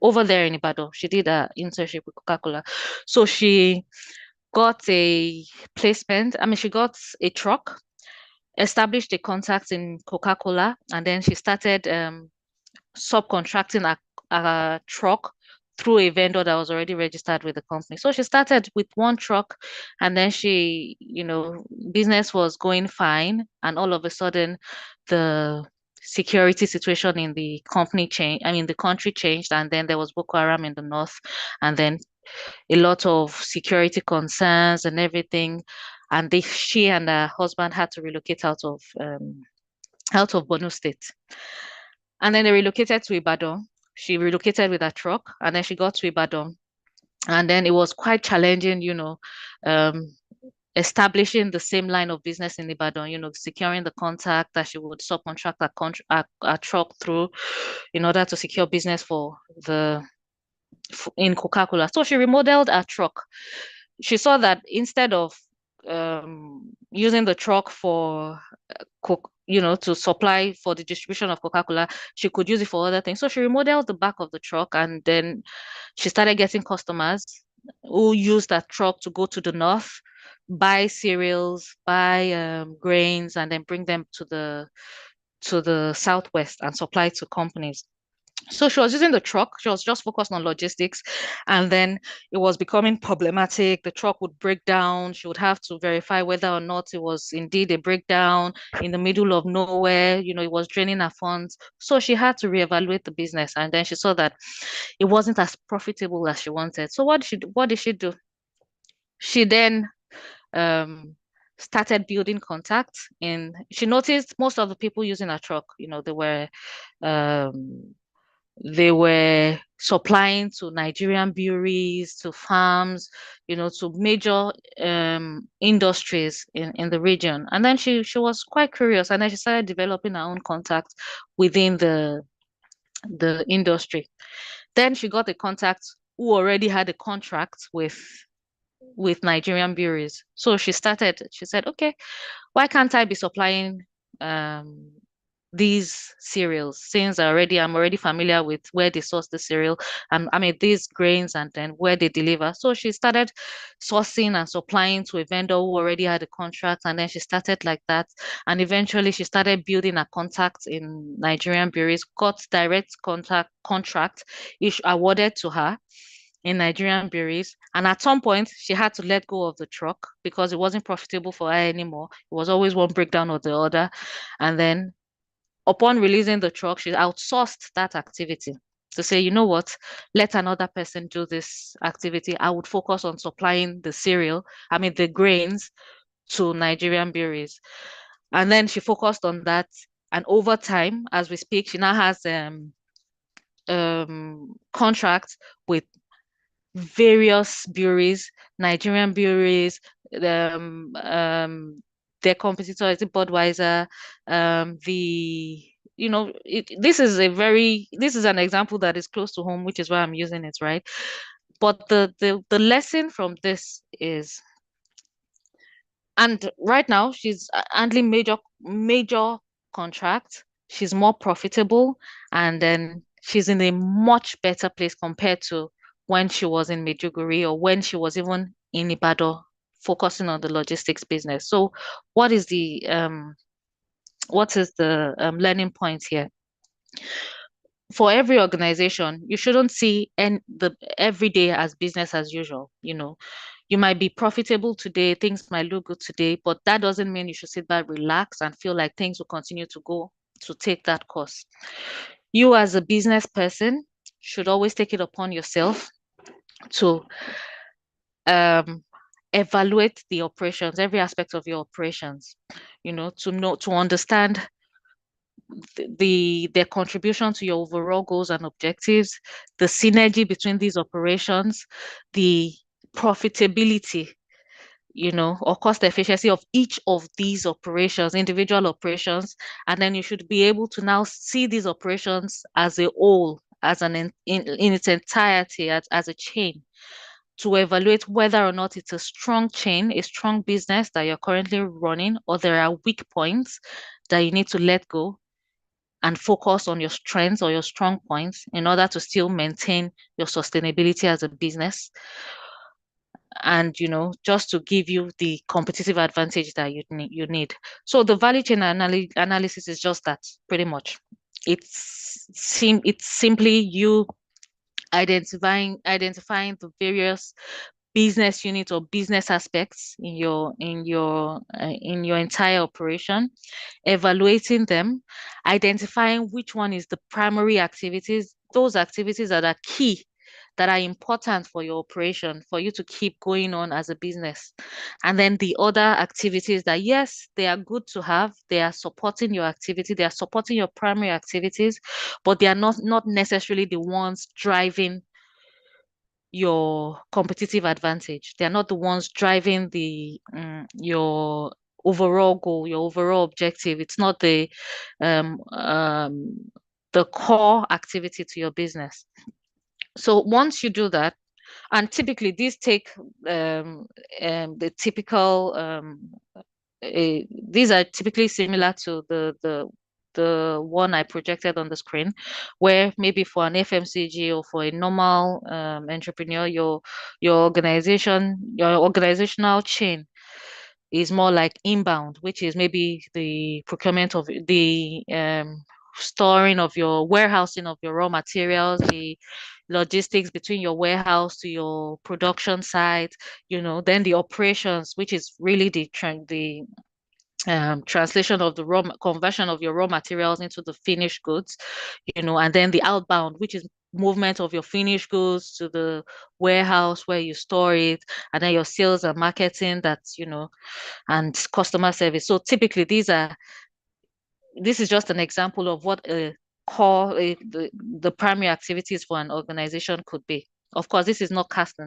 [SPEAKER 3] over there in Ibadan. She did an internship with Coca-Cola, so she got a placement. I mean, she got a truck, established a contact in Coca-Cola, and then she started subcontracting a truck through a vendor that was already registered with the company. So she started with one truck, and then business was going fine, and all of a sudden the security situation in the company changed. I mean, the country changed, and then there was Boko Haram in the north, and then a lot of security concerns and everything. And she and her husband had to relocate out of Borno State. And then they relocated to Ibadan. She relocated with her truck, and then she got to Ibadan. And then it was quite challenging, um, establishing the same line of business in Ibadan, securing the contact that she would subcontract a truck through in order to secure business in Coca-Cola. So she remodeled her truck. She saw that instead of using the truck for to supply for the distribution of Coca-Cola, she could use it for other things. So she remodeled the back of the truck, and then she started getting customers who used that truck to go to the north, buy cereals, buy grains, and then bring them to the southwest and supply to companies. So she was using the truck. She was just focused on logistics. And then it was becoming problematic. The truck would break down. She would have to verify whether or not it was indeed a breakdown in the middle of nowhere. It was draining her funds. So she had to reevaluate the business. And then she saw that it wasn't as profitable as she wanted. So what did she do? She then started building contacts. She noticed most of the people using her truck, they were supplying to Nigerian breweries, to farms, to major industries in the region. And then she was quite curious, and then she started developing her own contacts within the industry. Then she got a contact who already had a contract with Nigerian breweries. So she said, okay, why can't I be supplying these cereals, since I'm already familiar with where they source the cereal, and I mean these grains, and then where they deliver. So she started sourcing and supplying to a vendor who already had a contract, and then she started like that, and eventually she started building a contact in Nigerian breweries, got direct contract awarded to her in Nigerian breweries. And at some point, she had to let go of the truck because it wasn't profitable for her anymore. It was always one breakdown or the other. And then upon releasing the truck, she outsourced that activity to say, you know what, let another person do this activity. I would focus on supplying the grains to Nigerian breweries. And then she focused on that. And over time, as we speak, she now has contracts with various breweries, Nigerian breweries, their competitor is Budweiser. This is an example that is close to home, which is why I'm using it, right? But the lesson from this is, and right now she's handling major contracts. She's more profitable, and then she's in a much better place compared to when she was in Maiduguri or when she was even in Ibadan, focusing on the logistics business. So, what is the learning point here? For every organization, you shouldn't see every day as business as usual. You might be profitable today, things might look good today, but that doesn't mean you should sit back, relax, and feel like things will continue to take that course. You as a business person should always take it upon yourself to evaluate the operations, every aspect of your operations, to understand their contribution to your overall goals and objectives, the synergy between these operations, the profitability, or cost efficiency of each of these operations, individual operations, and then you should be able to now see these operations as a whole, as in its entirety, as a chain, to evaluate whether or not it's a strong chain, a strong business that you're currently running, or there are weak points that you need to let go and focus on your strengths or your strong points in order to still maintain your sustainability as a business. And just to give you the competitive advantage that you need. So the value chain analysis is just that, pretty much. It's simply you identifying the various business units or business aspects in your entire operation, evaluating them, identifying which one is the primary activities, those activities that are key, that are important for your operation, for you to keep going on as a business. And then the other activities that, yes, they are good to have, they are supporting your activity, they are supporting your primary activities, but they are not necessarily the ones driving your competitive advantage. They're not the ones driving your overall goal, your overall objective. It's not the core activity to your business. So once you do that, and typically these take the typical these are typically similar to the one I projected on the screen, where maybe for an FMCG or for a normal entrepreneur, your organizational chain is more like inbound, which is maybe the procurement of the storing of your warehousing of your raw materials, the logistics between your warehouse to your production site, then the operations, which is really the translation of the conversion of your raw materials into the finished goods, and then the outbound, which is movement of your finished goods to the warehouse where you store it, and then your sales and marketing, and customer service. So typically this is just an example of what the primary activities for an organization could be. Of course, this is not cast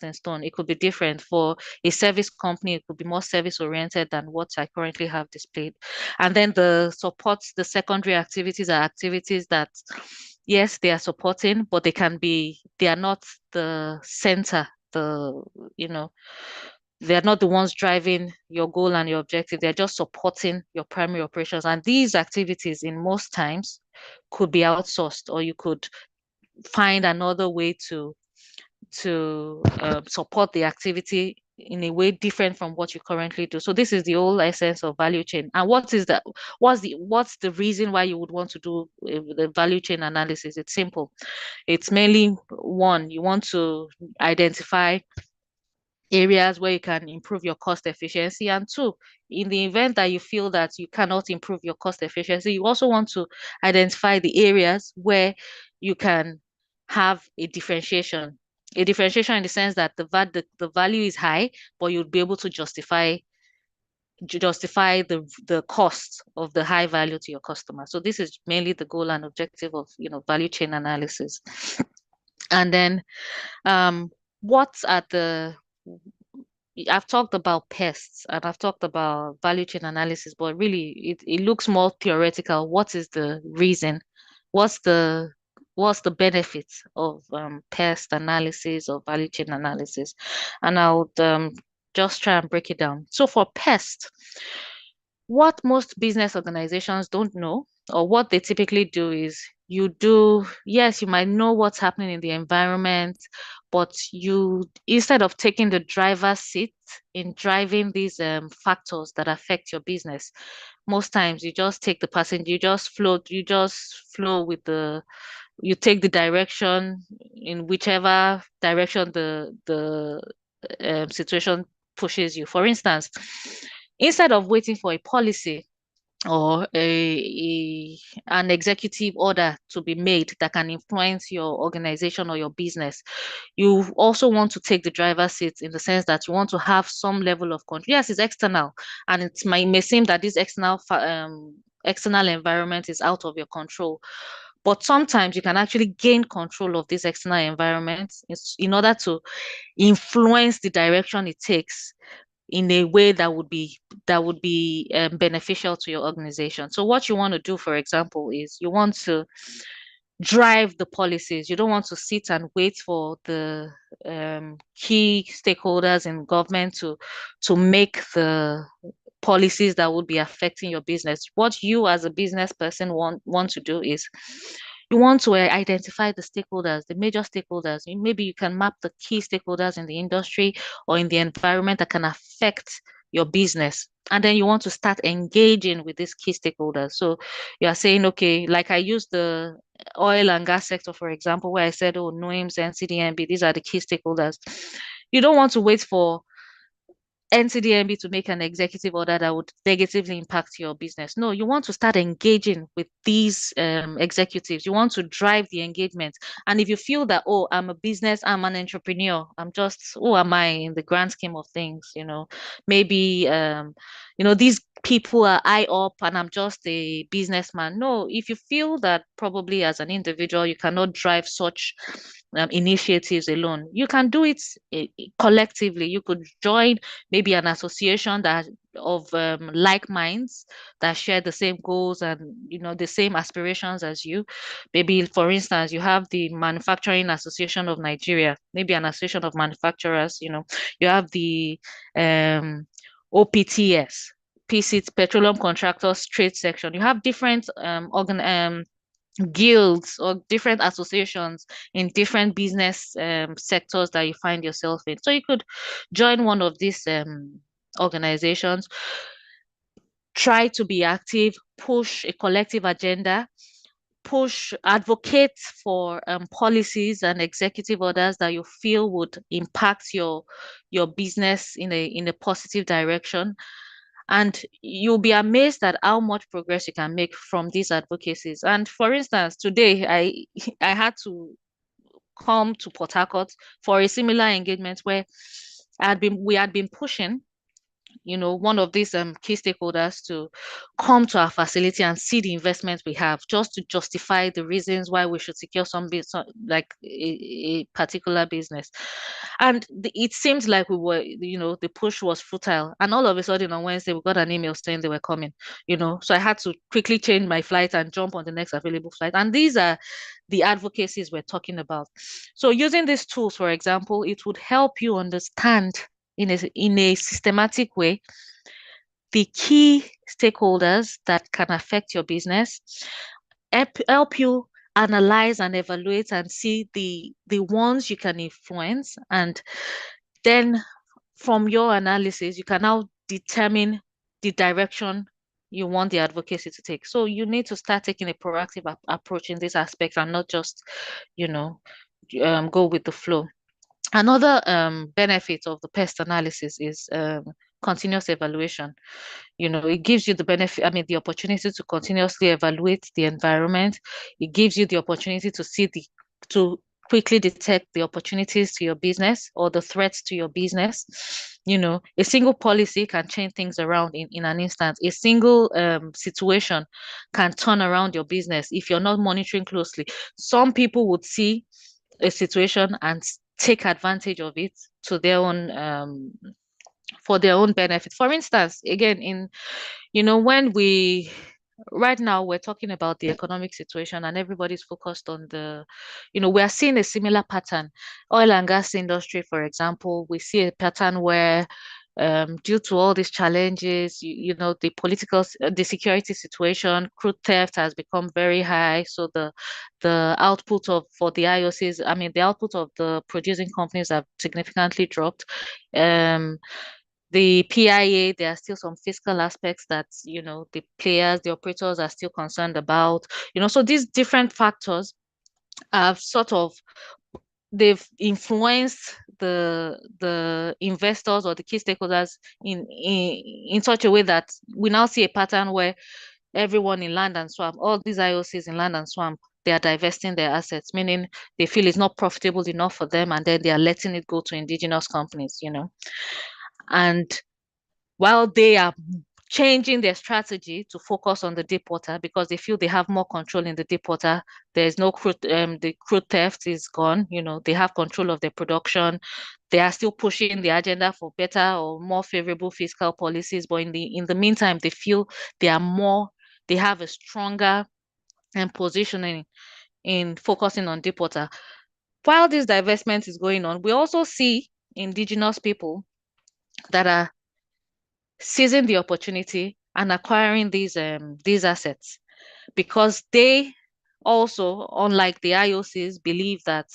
[SPEAKER 3] in stone. It could be different. For a service company, it could be more service oriented than what I currently have displayed. And then the secondary activities are activities that, yes, they are supporting, but they are not the center, they're not the ones driving your goal and your objective. They're just supporting your primary operations. And these activities, in most times, could be outsourced, or you could find another way to support the activity in a way different from what you currently do. So this is the whole essence of value chain. And what is that? What's the reason why you would want to do the value chain analysis? It's simple. It's mainly, one, you want to identify areas where you can improve your cost efficiency, and two, in the event that you feel that you cannot improve your cost efficiency, you also want to identify the areas where you can have a differentiation in the sense that the value is high, but you'll be able to justify the cost of the high value to your customer. So this is mainly the goal and objective of value chain analysis. And then what's at the I've talked about pests and I've talked about value chain analysis, but really it looks more theoretical. What is the reason? What's the benefits of pest analysis or value chain analysis? And I'll just try and break it down. So for pests, what most business organizations don't know, or what they typically do, is yes, you might know what's happening in the environment, but instead of taking the driver's seat in driving these factors that affect your business, most times you just take the passenger, you just flow with you take the direction in whichever direction the situation pushes you. For instance, instead of waiting for a policy or an executive order to be made that can influence your organization or your business, you also want to take the driver's seat in the sense that you want to have some level of control. Yes, it's external, and it may seem that this external environment is out of your control. But sometimes you can actually gain control of this external environment in order to influence the direction it takes in a way that would be beneficial to your organization. So what you want to do, for example, is you want to drive the policies. You don't want to sit and wait for the key stakeholders in government to make the policies that would be affecting your business. What you as a business person want to do is you want to identify the stakeholders, the major stakeholders. Maybe you can map the key stakeholders in the industry or in the environment that can affect your business. And then you want to start engaging with these key stakeholders. So you are saying, okay, like I used the oil and gas sector, for example, where I said, oh, NOIMS, NCDMB, these are the key stakeholders. You don't want to wait for NCDMB to make an executive order that would negatively impact your business. No, you want to start engaging with these executives. You want to drive the engagement. And if you feel that, oh, I'm a business, I'm an entrepreneur, I'm just, who am I in the grand scheme of things? Maybe, these people are high up and I'm just a businessman. No, if you feel that probably as an individual, you cannot drive such initiatives alone, you can do it collectively. You could join maybe an association that of like minds that share the same goals and the same aspirations as you. Maybe, for instance, you have the Manufacturing Association of Nigeria, maybe an association of manufacturers. You have the OPTS, PCT, Petroleum Contractors Trade Section. You have different guilds or different associations in different business sectors that you find yourself in. So you could join one of these organizations, try to be active, push a collective agenda, advocate for policies and executive orders that you feel would impact your business in a positive direction. And you'll be amazed at how much progress you can make from these advocacies. And for instance, today I had to come to Port Harcourt for a similar engagement where we had been pushing one of these key stakeholders to come to our facility and see the investment we have, just to justify the reasons why we should secure like a particular business. And it seemed like we were, the push was futile. And all of a sudden on Wednesday, we got an email saying they were coming, So I had to quickly change my flight and jump on the next available flight. And these are the advocacies we're talking about. So using these tools, for example, it would help you understand in a systematic way the key stakeholders that can affect your business, help you analyze and evaluate and see the ones you can influence. And then from your analysis, you can now determine the direction you want the advocacy to take. So you need to start taking a proactive approach in this aspect and not just, go with the flow. Another benefit of the pest analysis is continuous evaluation. It gives you the opportunity to continuously evaluate the environment. It gives you the opportunity to quickly detect the opportunities to your business or the threats to your business. A single policy can change things around in an instant. A single situation can turn around your business if you're not monitoring closely. Some people would see a situation and take advantage of it to their own for their own benefit. For instance, again, when right now we're talking about the economic situation and everybody's focused on we are seeing a similar pattern. Oil and gas industry, for example, we see a pattern where due to all these challenges, the security situation, crude theft has become very high. So the output for the IOCs, the output of the producing companies have significantly dropped. The PIA, there are still some fiscal aspects that, the players, the operators are still concerned about. So these different factors have they've influenced the investors or the key stakeholders in such a way that we now see a pattern where everyone in land and swamp, all these IOCs in land and swamp, they are divesting their assets, meaning they feel it's not profitable enough for them, and then they are letting it go to indigenous companies, And while they are changing their strategy to focus on the deep water because they feel they have more control in the deep water. There's no crude, the crude theft is gone. They have control of their production. they are still pushing the agenda for better or more favorable fiscal policies, but in the meantime, they feel they have a stronger positioning in focusing on deep water. While this divestment is going on, we also see indigenous people that are seizing the opportunity and acquiring these assets, because they also, unlike the IOCs, believe that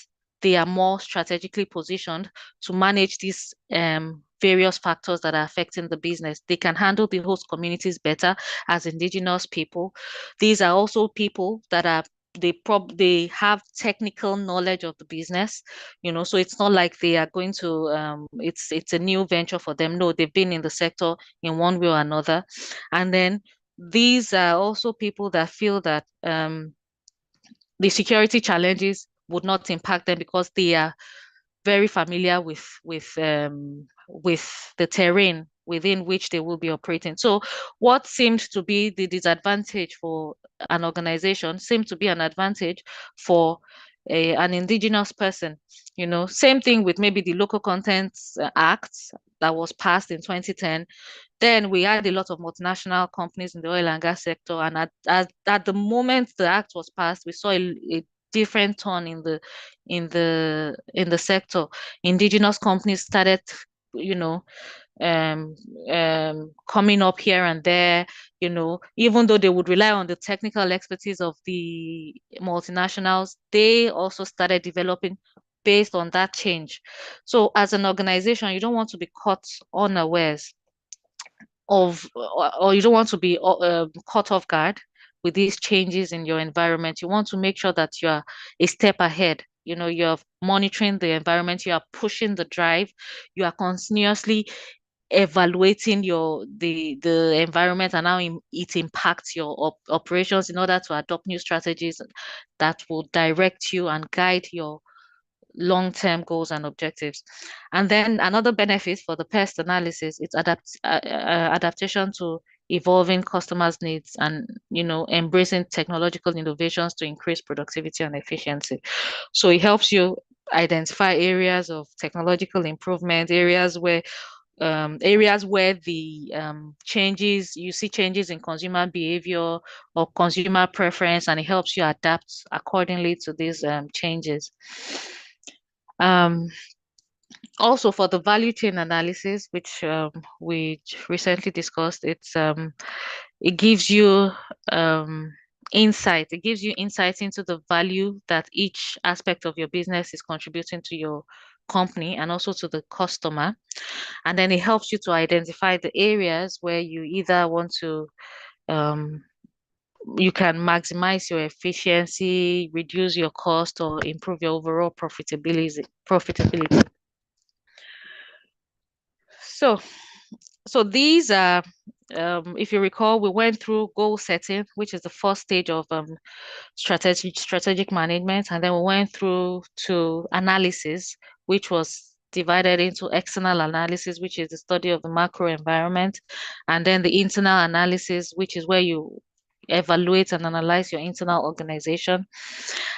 [SPEAKER 3] they are more strategically positioned to manage these various factors that are affecting the business. They can handle the host communities better as indigenous people. These are also people that are they have technical knowledge of the business, so it's not like they are going to it's a new venture for them. No, they've been in the sector in one way or another. And then these are also people that feel that the security challenges would not impact them because they are very familiar with the terrain within which they will be operating. So what seemed to be the disadvantage for an organization seemed to be an advantage for an indigenous person. Same thing with maybe the Local Contents Act that was passed in 2010. Then we had a lot of multinational companies in the oil and gas sector, and at the moment the act was passed, we saw a different turn in the sector. Indigenous companies started, um, coming up here and there, even though they would rely on the technical expertise of the multinationals, they also started developing based on that change. So as an organization, you don't want to be caught unawares or you don't want to be caught off guard with these changes in your environment. You want to make sure that you are a step ahead. You're monitoring the environment, you are pushing the drive, you are continuously evaluating the environment and how it impacts your operations in order to adopt new strategies that will direct you and guide your long-term goals and objectives. And then another benefit for the pest analysis is adaptation to evolving customers' needs and embracing technological innovations to increase productivity and efficiency. So it helps you identify areas of technological improvement, areas where the you see changes in consumer behavior or consumer preference, and it helps you adapt accordingly to these changes. Also, for the value chain analysis, which we recently discussed, it gives you insight. It gives you insight into the value that each aspect of your business is contributing to your company and also to the customer. And then it helps you to identify the areas where you either want to you can maximize your efficiency, reduce your cost, or improve your overall profitability. So these are, if you recall, we went through goal setting, which is the first stage of strategic management, and then we went through to analysis, which was divided into external analysis, which is the study of the macro environment, and then the internal analysis, which is where you evaluate and analyze your internal organization.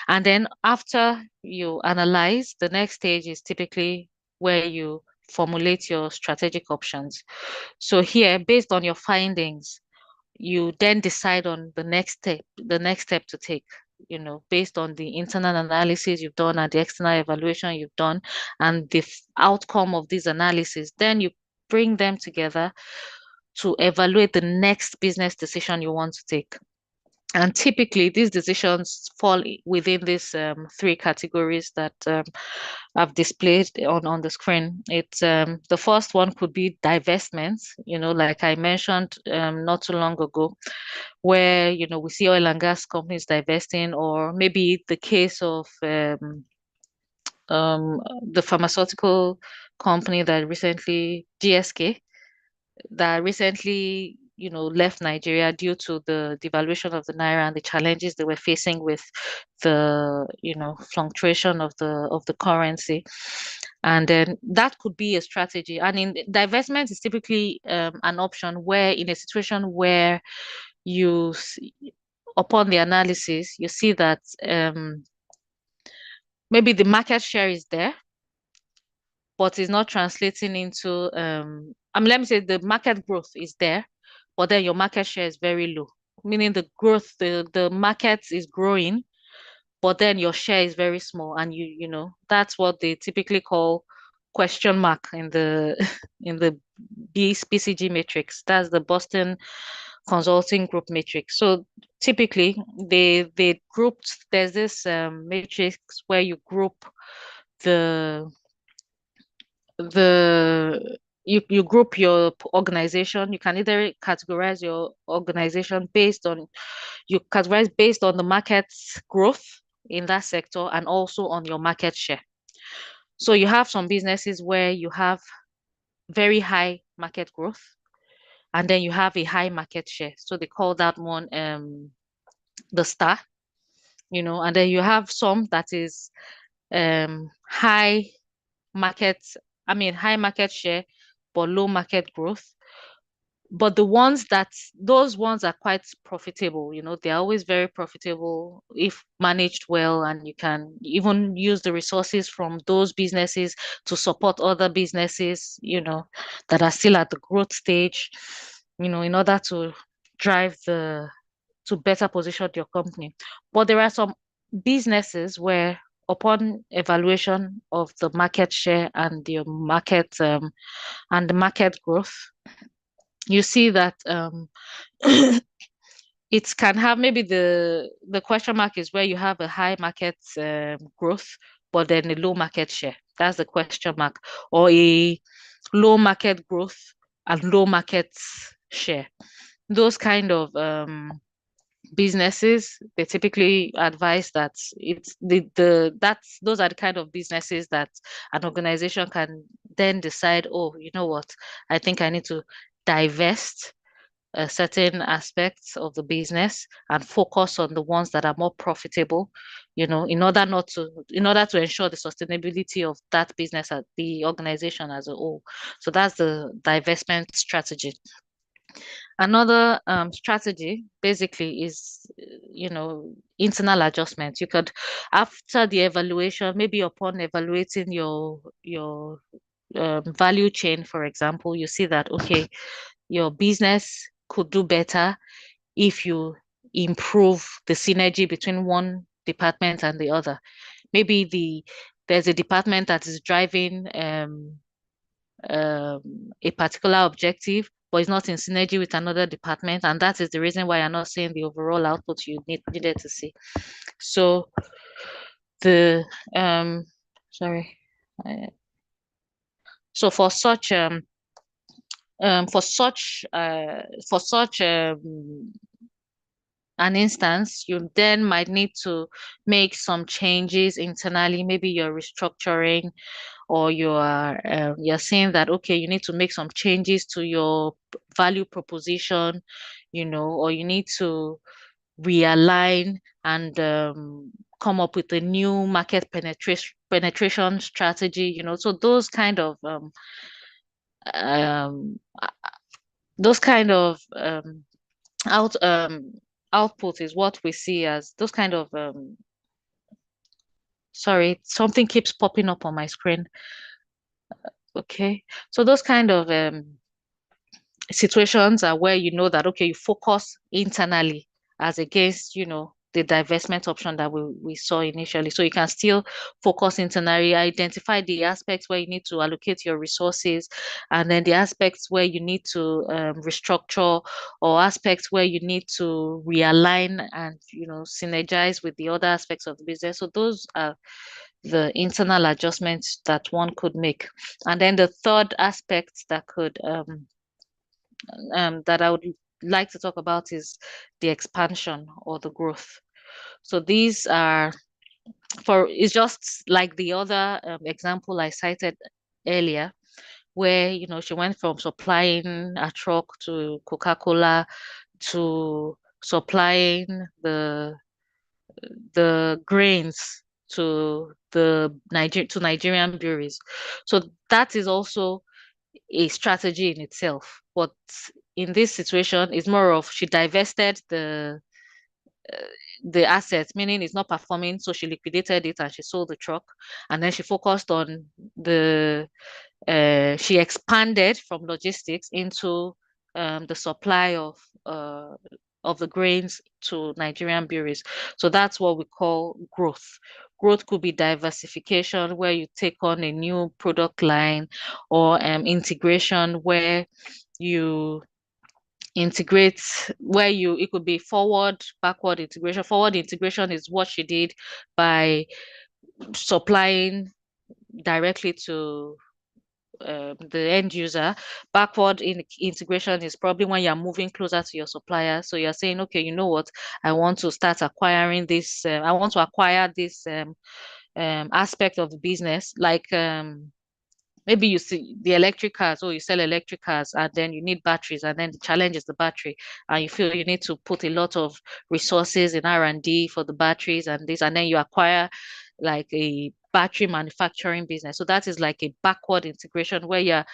[SPEAKER 3] And then after you analyze, the next stage is typically where you formulate your strategic options. So here, based on your findings, you then decide on the next step to take, based on the internal analysis you've done and the external evaluation you've done and the outcome of this analysis. Then you bring them together to evaluate the next business decision you want to take. And typically, these decisions fall within these three categories that I've displayed on the screen. It's the first one could be divestments, like I mentioned not too long ago, where we see oil and gas companies divesting, or maybe the case of the pharmaceutical company that recently, GSK, that recently left Nigeria due to the devaluation of the naira and the challenges they were facing with the fluctuation of the currency. And then that could be a strategy. And in divestment is typically an option where, in a situation where upon the analysis, you see that maybe the market share is there, but it's not translating into let me say the market growth is there, but then your market share is very low. Meaning the growth, the market is growing, but then your share is very small, and that's what they typically call question mark in the in the BCG matrix. That's the Boston Consulting Group matrix. So typically they grouped, there's this matrix where you group the you group your organization. You can either categorize your organization based on the market's growth in that sector and also on your market share. So you have some businesses where you have very high market growth, and then you have a high market share. So they call that one the star, and then you have some that is high market, high market share, but low market growth. But those ones are quite profitable, they're always very profitable if managed well, and you can even use the resources from those businesses to support other businesses, that are still at the growth stage, in order to to better position your company. But there are some businesses where upon evaluation of the market share and the market growth, you see that it can have, maybe the question mark is where you have a high market growth, but then a low market share. That's the question mark. Or a low market growth and low market share. Those kind of businesses, they typically advise that those are the kind of businesses that an organization can then decide, oh, you know what, I think I need to divest certain aspects of the business and focus on the ones that are more profitable, in order to ensure the sustainability of that business at the organization as a whole. So that's the divestment strategy. Another strategy basically is, internal adjustment. You could, after the evaluation, maybe upon evaluating your value chain, for example, you see that, okay, your business could do better if you improve the synergy between one department and the other. Maybe there's a department that is driving a particular objective, but it's not in synergy with another department, and that is the reason why you're not seeing the overall output you needed to see. So the sorry. So for such an instance, you then might need to make some changes internally. Maybe you're restructuring, or you're saying that, okay, you need to make some changes to your value proposition, or you need to realign and come up with a new market penetration strategy. So those kind of output is what we see as those kind of sorry, something keeps popping up on my screen. Okay, so those kind of situations are where you know that, okay, you focus internally as against, the divestment option that we saw initially. So you can still focus internally, identify the aspects where you need to allocate your resources, and then the aspects where you need to restructure, or aspects where you need to realign and, synergize with the other aspects of the business. So those are the internal adjustments that one could make. And then the third aspect that I would like to talk about is the expansion or the growth. So these are it's just like the other example I cited earlier, where, she went from supplying a truck to Coca-Cola to supplying the grains to Nigerian breweries. So that is also a strategy in itself. But in this situation, it's more of she divested the assets, meaning it's not performing, so she liquidated it and she sold the truck, and then she focused on the she expanded from logistics into the supply of the grains to Nigerian breweries. So that's what we call growth. Growth could be diversification, where you take on a new product line, or integration, where you integrate, it could be backward integration. Forward integration is what she did by supplying directly to the end user. Backward integration is probably when you're moving closer to your supplier. So you're saying, okay, you know what, I want to start acquiring this. I want to acquire this aspect of the business, like maybe you see the electric cars, or you sell electric cars, and then you need batteries, and then the challenge is the battery, and you feel you need to put a lot of resources in R&D for the batteries and this, and then you acquire like a battery manufacturing business. So that is like a backward integration, where you're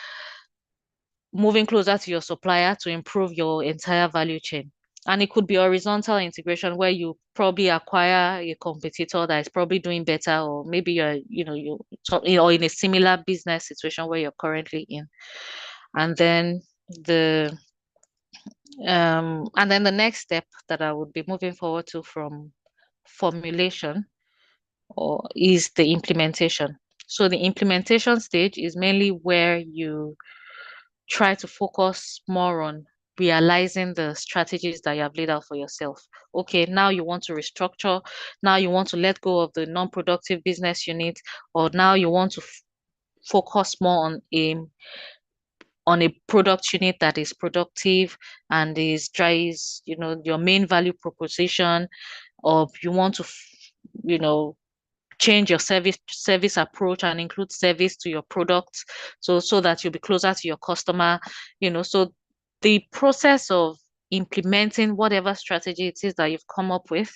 [SPEAKER 3] moving closer to your supplier to improve your entire value chain. And it could be horizontal integration, where you probably acquire a competitor that is probably doing better, or maybe or in a similar business situation where you're currently in. And then the next step that I would be moving forward to from formulation is the implementation. So the implementation stage is mainly where you try to focus more on realizing the strategies that you have laid out for yourself. Okay, now you want to restructure, now you want to let go of the non-productive business unit, or now you want to focus more on a product unit that is productive and drives, your main value proposition, or you want to, change your service approach and include service to your products, so that you'll be closer to your customer. So the process of implementing whatever strategy it is that you've come up with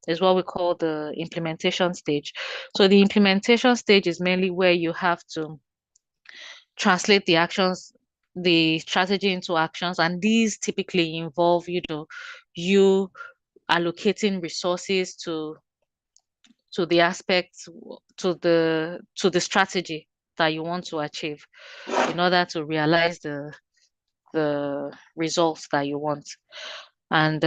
[SPEAKER 3] is what we call the implementation stage. So the implementation stage is mainly where you have to translate the strategy into actions, and these typically involve you allocating resources to the aspects, to the strategy that you want to achieve, in order to realize the results that you want. And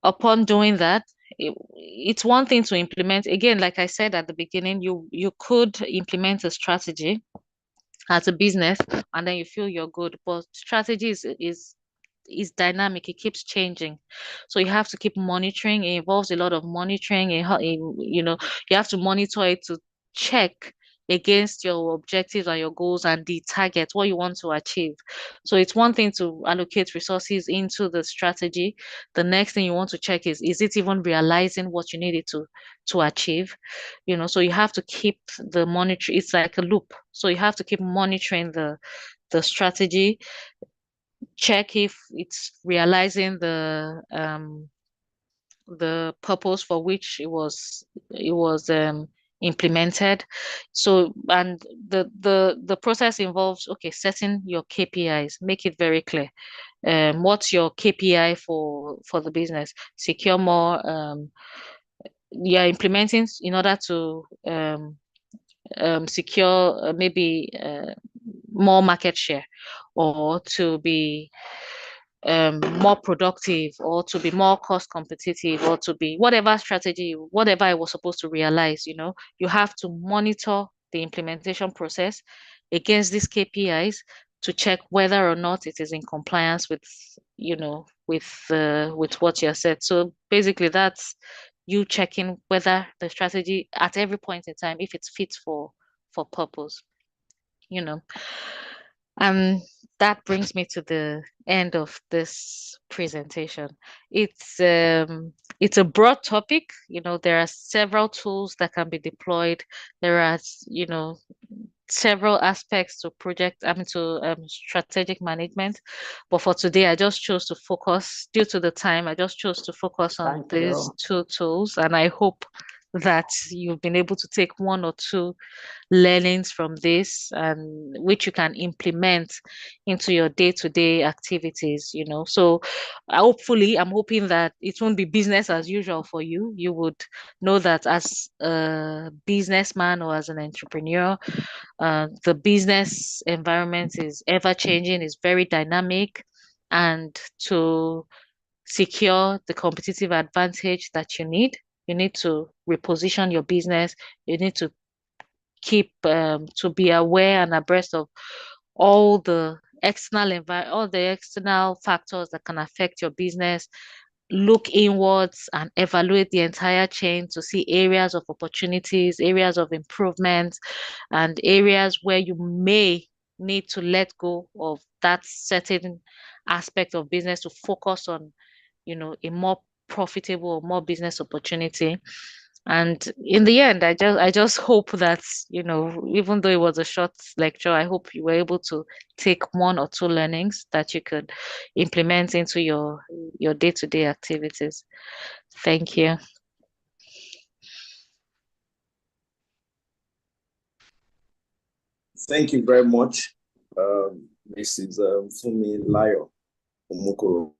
[SPEAKER 3] upon doing that, it's one thing to implement. Again, like I said at the beginning, you could implement a strategy as a business, and then you feel you're good, but strategy is dynamic. It keeps changing, so you have to keep monitoring. It involves a lot of monitoring. You have to monitor it to check against your objectives and your goals and the targets, what you want to achieve. So it's one thing to allocate resources into the strategy. The next thing you want to check is it even realizing what you needed to achieve? So you have to keep the monitor. It's like a loop, so you have to keep monitoring the strategy, check if it's realizing the purpose for which it was implemented. So, and the process involves, okay, setting your KPIs, make it very clear. What's your KPI for the business? Secure more. You're implementing in order to secure maybe more market share, or to be more productive, or to be more cost competitive, or to be whatever strategy, whatever I was supposed to realize. You have to monitor the implementation process against these KPIs to check whether or not it is in compliance with, with what you said. So basically, that's you checking whether the strategy at every point in time, if it's fit for purpose. you know and that brings me to the end of this presentation. It's a broad topic. There are several tools that can be deployed. There are, several aspects to strategic management. But for today, I just chose to focus, due to the time, I just chose to focus on
[SPEAKER 1] Thank
[SPEAKER 3] these
[SPEAKER 1] you.
[SPEAKER 3] two tools, and I hope that you've been able to take one or two learnings from this, and which you can implement into your day-to-day activities, So I'm hoping that it won't be business as usual for you. You would know that as a businessman or as an entrepreneur, the business environment is ever changing, is very dynamic, and to secure the competitive advantage that you need to reposition your business. You need to keep to be aware and abreast of all the external factors that can affect your business. Look inwards and evaluate the entire chain to see areas of opportunities, areas of improvement, and areas where you may need to let go of that certain aspect of business to focus on, a more profitable or more business opportunity. And in the end, I just hope that, even though it was a short lecture, I hope you were able to take one or two learnings that you could implement into your day-to-day activities. Thank you.
[SPEAKER 4] Thank you very much, Mrs. Funmilayo Omokoro.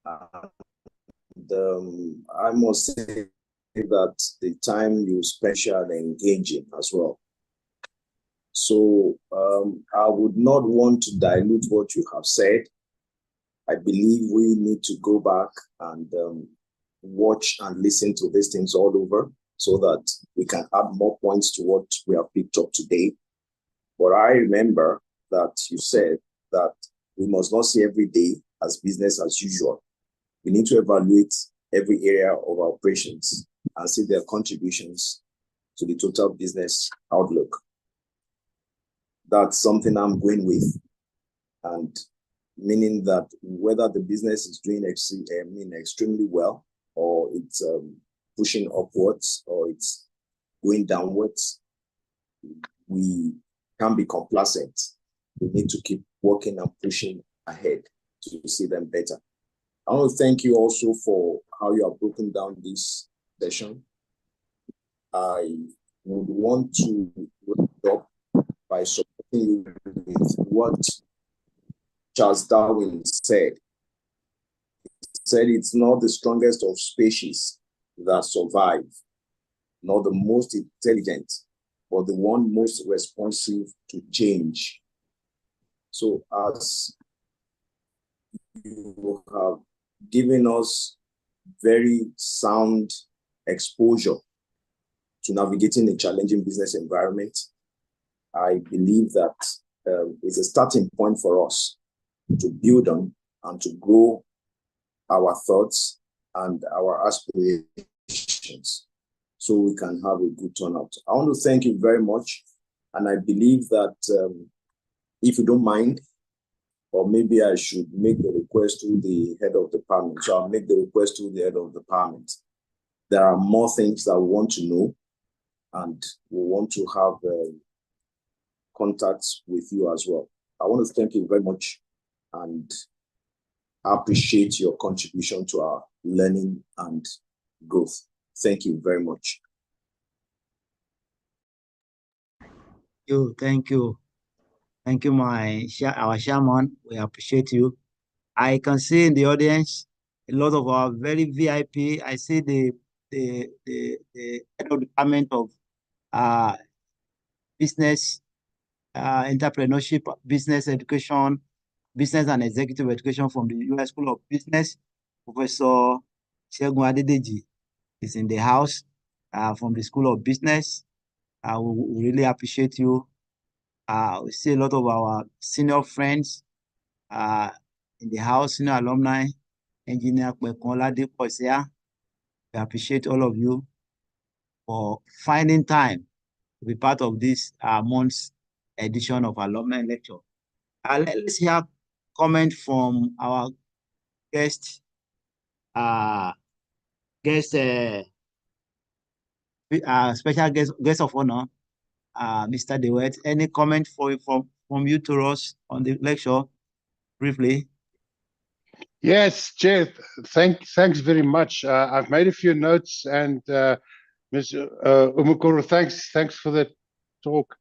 [SPEAKER 4] And I must say that the time you spent are engaging as well. So I would not want to dilute what you have said. I believe we need to go back and watch and listen to these things all over so that we can add more points to what we have picked up today. But I remember that you said that we must not see every day as business as usual. We need to evaluate every area of our operations and see their contributions to the total business outlook. That's something I'm going with, and meaning that whether the business is doing extremely well, or it's pushing upwards, or it's going downwards, we can't be complacent. We need to keep working and pushing ahead to see them better. I want to thank you also for how you have broken down this session. I would want to wrap up by supporting you with what Charles Darwin said. He said it's not the strongest of species that survive, not the most intelligent, but the one most responsive to change. So as you have given us very sound exposure to navigating a challenging business environment, I believe that is a starting point for us to build on and to grow our thoughts and our aspirations so we can have a good turnout. I want to thank you very much. And I believe that if you don't mind, or maybe I should make the request to the head of the department. So I'll make the request to the head of the department. There are more things that we want to know, and we want to have contacts with you as well. I want to thank you very much, and I appreciate your contribution to our learning and growth. Thank you very much.
[SPEAKER 2] Thank you. Thank you, our chairman. We appreciate you. I can see in the audience a lot of our very VIP. I see the head of the department of business, entrepreneurship, business education, business and executive education from the U.S. School of Business. Professor Segun Adedeji is in the house from the School of Business. We really appreciate you. We see a lot of our senior friends in the house, senior alumni, Engineer Kwekonlade Posea. We appreciate all of you for finding time to be part of this month's edition of Alumni Lecture. Let's hear comment from our guest, special guest of honor, Mr. DeWitt. Any comment from you to us on the lecture, briefly?
[SPEAKER 5] Yes, Chair. Thanks very much. I've made a few notes, and Ms. Umukoro, thanks for that talk.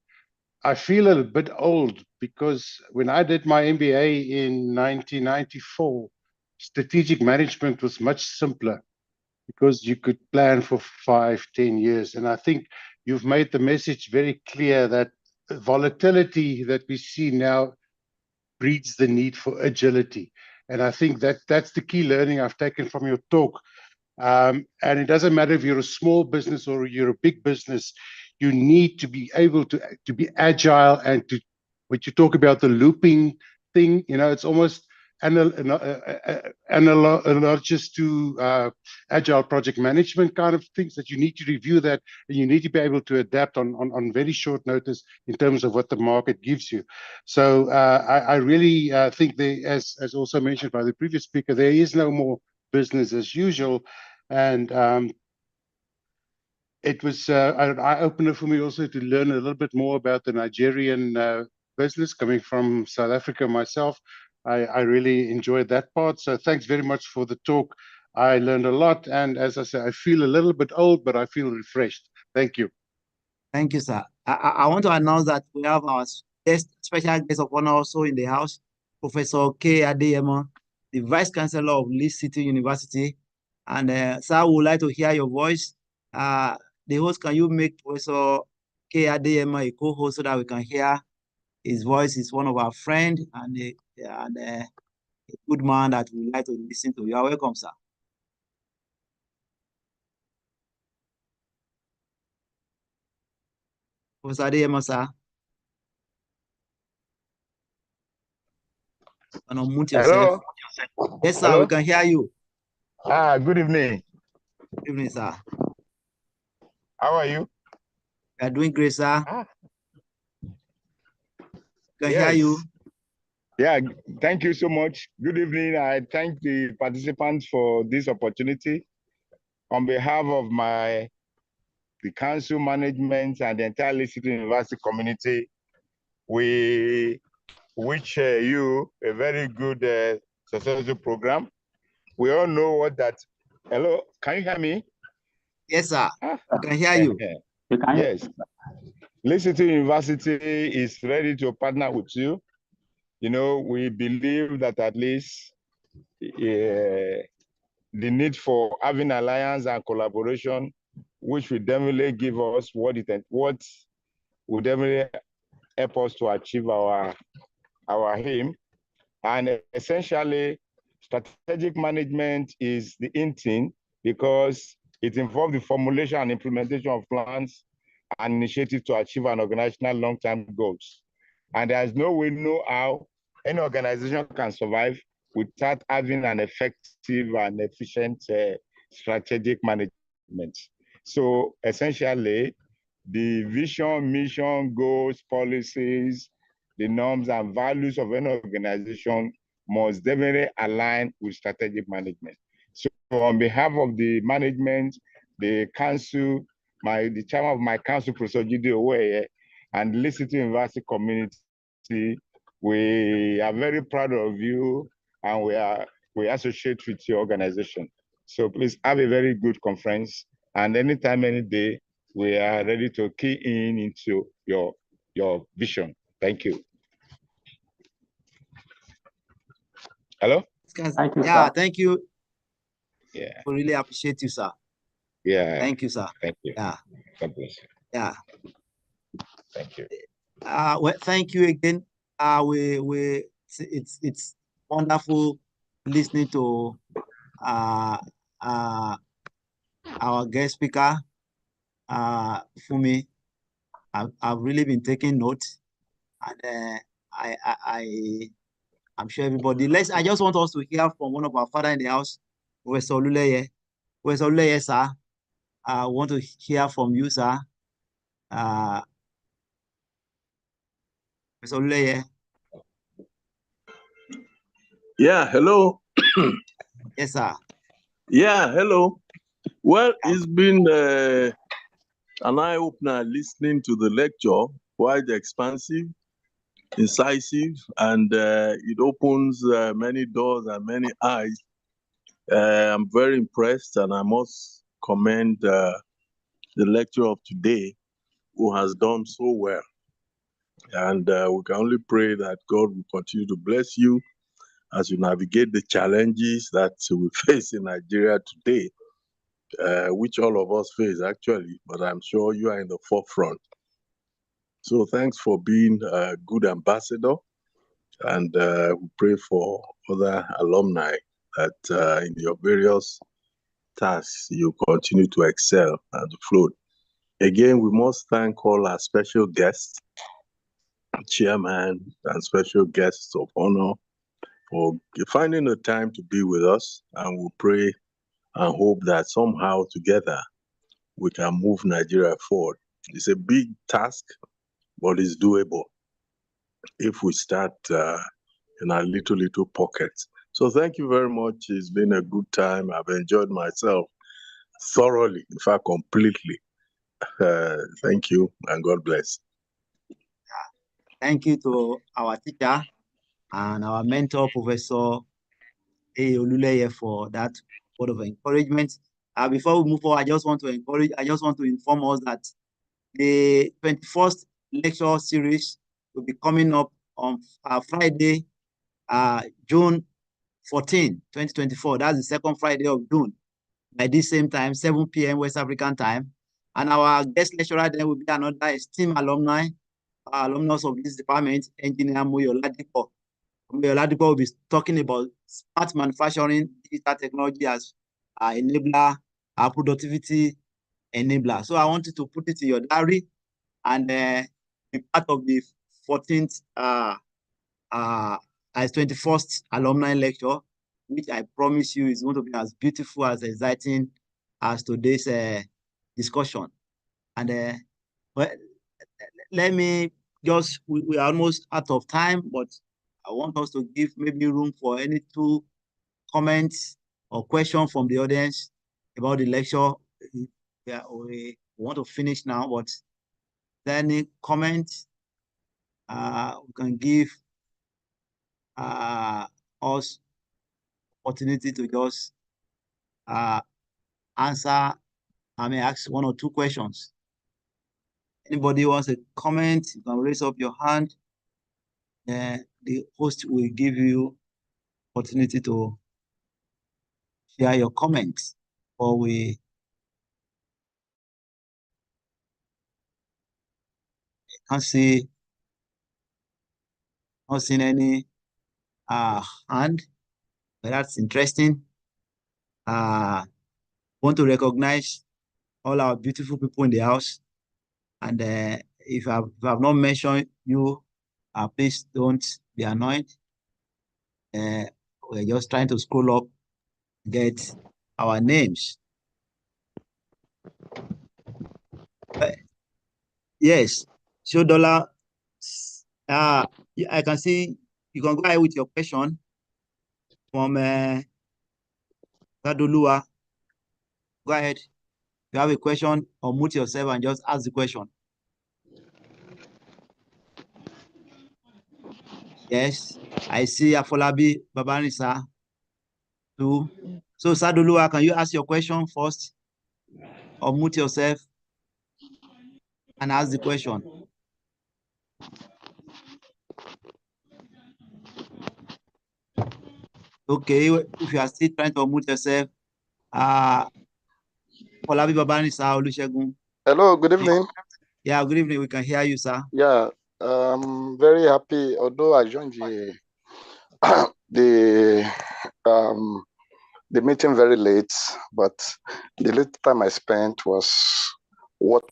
[SPEAKER 5] I feel a bit old because when I did my MBA in 1994, strategic management was much simpler because you could plan for 5, 10 years. And I think you've made the message very clear that volatility that we see now breeds the need for agility. And I think that's the key learning I've taken from your talk. And it doesn't matter if you're a small business or you're a big business, you need to be able to be agile and to, when you talk about the looping thing, it's almost analogous to agile project management kind of things, that you need to review that and you need to be able to adapt on very short notice in terms of what the market gives you. So I really think as also mentioned by the previous speaker, there is no more business as usual. And it was an eye-opener for me also to learn a little bit more about the Nigerian business coming from South Africa myself. I really enjoyed that part. So thanks very much for the talk. I learned a lot. And as I said, I feel a little bit old, but I feel refreshed. Thank you.
[SPEAKER 2] Thank you, sir. I want to announce that we have our special guest of honor also in the house, Professor K. Adeyemo, the Vice Chancellor of Leeds City University. And sir, we would like to hear your voice. The host, can you make Professor K. Adeyemo a co-host so that we can hear his voice? He's one of our friends and a good man that we like to listen to. You are welcome, sir. Professor Adeyemo, sir. And unmute yourself.
[SPEAKER 7] Hello.
[SPEAKER 2] Yes, sir,
[SPEAKER 7] Hello?
[SPEAKER 2] we can hear you.
[SPEAKER 7] Good evening.
[SPEAKER 2] Good evening, sir.
[SPEAKER 7] How are you?
[SPEAKER 2] You are doing great, sir. Can
[SPEAKER 7] Yes.
[SPEAKER 2] hear you.
[SPEAKER 7] Yeah, thank you so much. Good evening. I thank the participants for this opportunity. On behalf of the council management and the entire Leeds City University community, we wish you a very good successful program. We all know what that. Hello, can you hear me?
[SPEAKER 2] Yes, sir. I can hear you.
[SPEAKER 7] Yes. Leeds City University is ready to partner with you. We believe that at least the need for having alliance and collaboration, which will definitely give us what will definitely help us to achieve our aim. And essentially, strategic management is the in thing because it involves the formulation and implementation of plans and initiatives to achieve an organizational long-term goals. And there's no way, no how any organization can survive without having an effective and efficient strategic management. So essentially, the vision, mission, goals, policies, the norms and values of any organization must definitely align with strategic management. So on behalf of the management, the council, the chairman of my council, Professor Jide Oweye, and the Leeds City University community, we are very proud of you and we associate with your organization. So please have a very good conference, and anytime, any day, we are ready to key in into your vision. Thank you. Hello?
[SPEAKER 1] Thank you,
[SPEAKER 2] yeah,
[SPEAKER 1] sir.
[SPEAKER 2] thank you.
[SPEAKER 7] Yeah.
[SPEAKER 2] We really appreciate you, sir.
[SPEAKER 7] Yeah.
[SPEAKER 2] Thank you, sir.
[SPEAKER 7] Thank you.
[SPEAKER 2] Yeah.
[SPEAKER 7] God bless you.
[SPEAKER 2] Yeah.
[SPEAKER 7] Thank you.
[SPEAKER 2] Well, thank you again. It's wonderful listening to our guest speaker, Fumi. I've really been taking notes, and I'm sure everybody. I just want us to hear from one of our father in the house, Professor Oluleye. Professor Oluleye, sir. I want to hear from you, sir. Professor Oluleye.
[SPEAKER 8] Yeah, hello.
[SPEAKER 2] Yes, sir.
[SPEAKER 8] Yeah, hello. Well, it's been an eye-opener listening to the lecture, quite expansive. incisive, and it opens many doors and many eyes. I'm very impressed, and I must commend the lecturer of today, who has done so well. And we can only pray that God will continue to bless you as you navigate the challenges that we face in Nigeria today, which all of us face actually, but I'm sure you are in the forefront. So thanks for being a good ambassador, and we pray for other alumni that in your various tasks you continue to excel and to float. Again, we must thank all our special guests, chairman and special guests of honor, for finding the time to be with us, and we pray and hope that somehow together we can move Nigeria forward. It's a big task, but it's doable if we start in our little pockets. So thank you very much. It's been a good time. I've enjoyed myself thoroughly, in fact, completely. Thank you, and God bless.
[SPEAKER 2] Thank you to our teacher and our mentor, Professor A. Oluleye, for that word of encouragement. Before we move forward, I just want to inform us that the 21st lecture series will be coming up on Friday, June 14, 2024. That's the second Friday of June, by this same time, 7 p.m. West African time. And our guest lecturer then will be another esteemed alumni, alumnus of this department, Engineer Moyo Ladipo. Moyo Ladipo will be talking about smart manufacturing, digital technology as enabler, productivity enabler. So I wanted to put it in your diary and be part of the 14th as 21st alumni lecture, which I promise you is going to be as beautiful, as exciting as today's discussion. And well, let me just, we are almost out of time, but I want us to give maybe room for any 2 comments or questions from the audience about the lecture. Yeah, we want to finish now, but any comments we can give us opportunity to just answer, ask 1 or 2 questions. Anybody wants a comment, you can raise up your hand. The host will give you opportunity to share your comments, or we can't see, not seeing any hand, but that's interesting. Want to recognize all our beautiful people in the house, and if I have not mentioned you, please don't be annoyed. We're just trying to scroll up, get our names. Yes, Shodola, I can see you can go ahead with your question from Sadolua. Go ahead. If you have a question, unmute yourself and just ask the question. Yes, I see Afolabi Babanisa too. So Sadolua, can you ask your question first? Unmute yourself and ask the question. Okay, if you are still trying to unmute yourself, Afolabi Babanisa Olusegun.
[SPEAKER 9] Hello, good evening.
[SPEAKER 2] Yeah, good evening. We can hear you, sir.
[SPEAKER 9] Yeah, I'm very happy. Although I joined the meeting very late, but the little time I spent was what.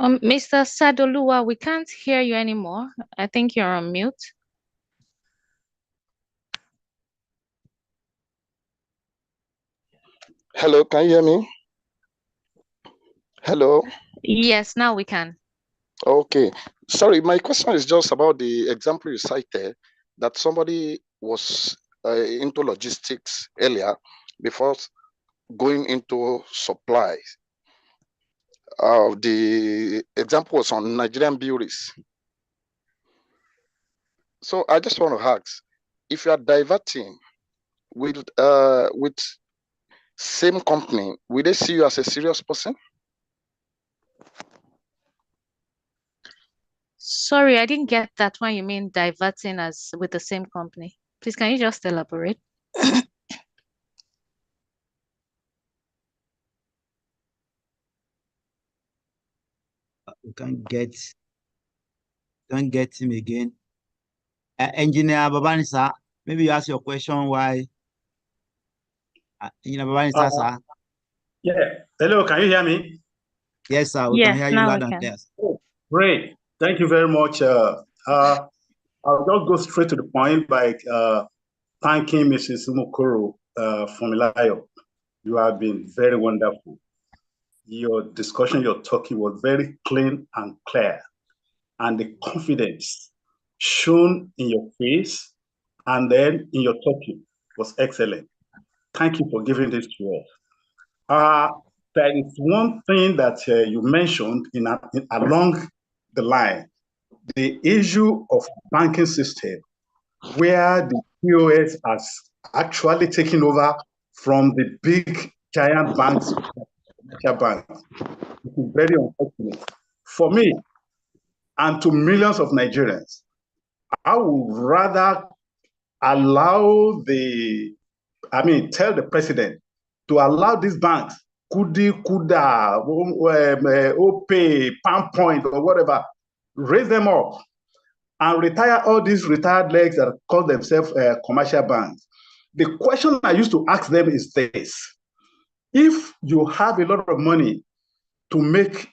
[SPEAKER 3] Mr. Sadolua, we can't hear you anymore. I think you're on mute.
[SPEAKER 9] Hello, can you hear me? Hello?
[SPEAKER 3] Yes, now we can.
[SPEAKER 9] Okay. Sorry, my question is just about the example you cited, that somebody was into logistics earlier before going into supply. The example was on Nigerian breweries. So I just want to ask, if you are diverting with same company, will they see you as a serious person?
[SPEAKER 3] Sorry, I didn't get that one. You mean diverting as with the same company? Please, can you just elaborate?
[SPEAKER 2] We can't get him again. Engineer Babanisa, maybe you ask your question why. Engineer Babanisa, sir.
[SPEAKER 10] Yeah. Hello, can you hear me?
[SPEAKER 2] Yes, sir. We can hear you
[SPEAKER 3] now
[SPEAKER 2] loud
[SPEAKER 3] we
[SPEAKER 2] and
[SPEAKER 3] can.
[SPEAKER 2] clear.
[SPEAKER 10] Oh, great. Thank you very much. I'll just go straight to the point by thanking Mrs. Mukuru from Ilayo. You have been very wonderful. Your discussion, your talking was very clean and clear. And the confidence shown in your face and then in your talking was excellent. Thank you for giving this to us. There is one thing that you mentioned along the line, the issue of banking system, where the POS has actually taken over from the big giant banks, commercial banks. It is very unfortunate. For me and to millions of Nigerians, I would rather tell the president to allow these banks, Kudi, Kuda, Opay, Palm Point, or whatever, raise them up and retire all these retired legs that call themselves commercial banks. The question I used to ask them is this: if you have a lot of money to make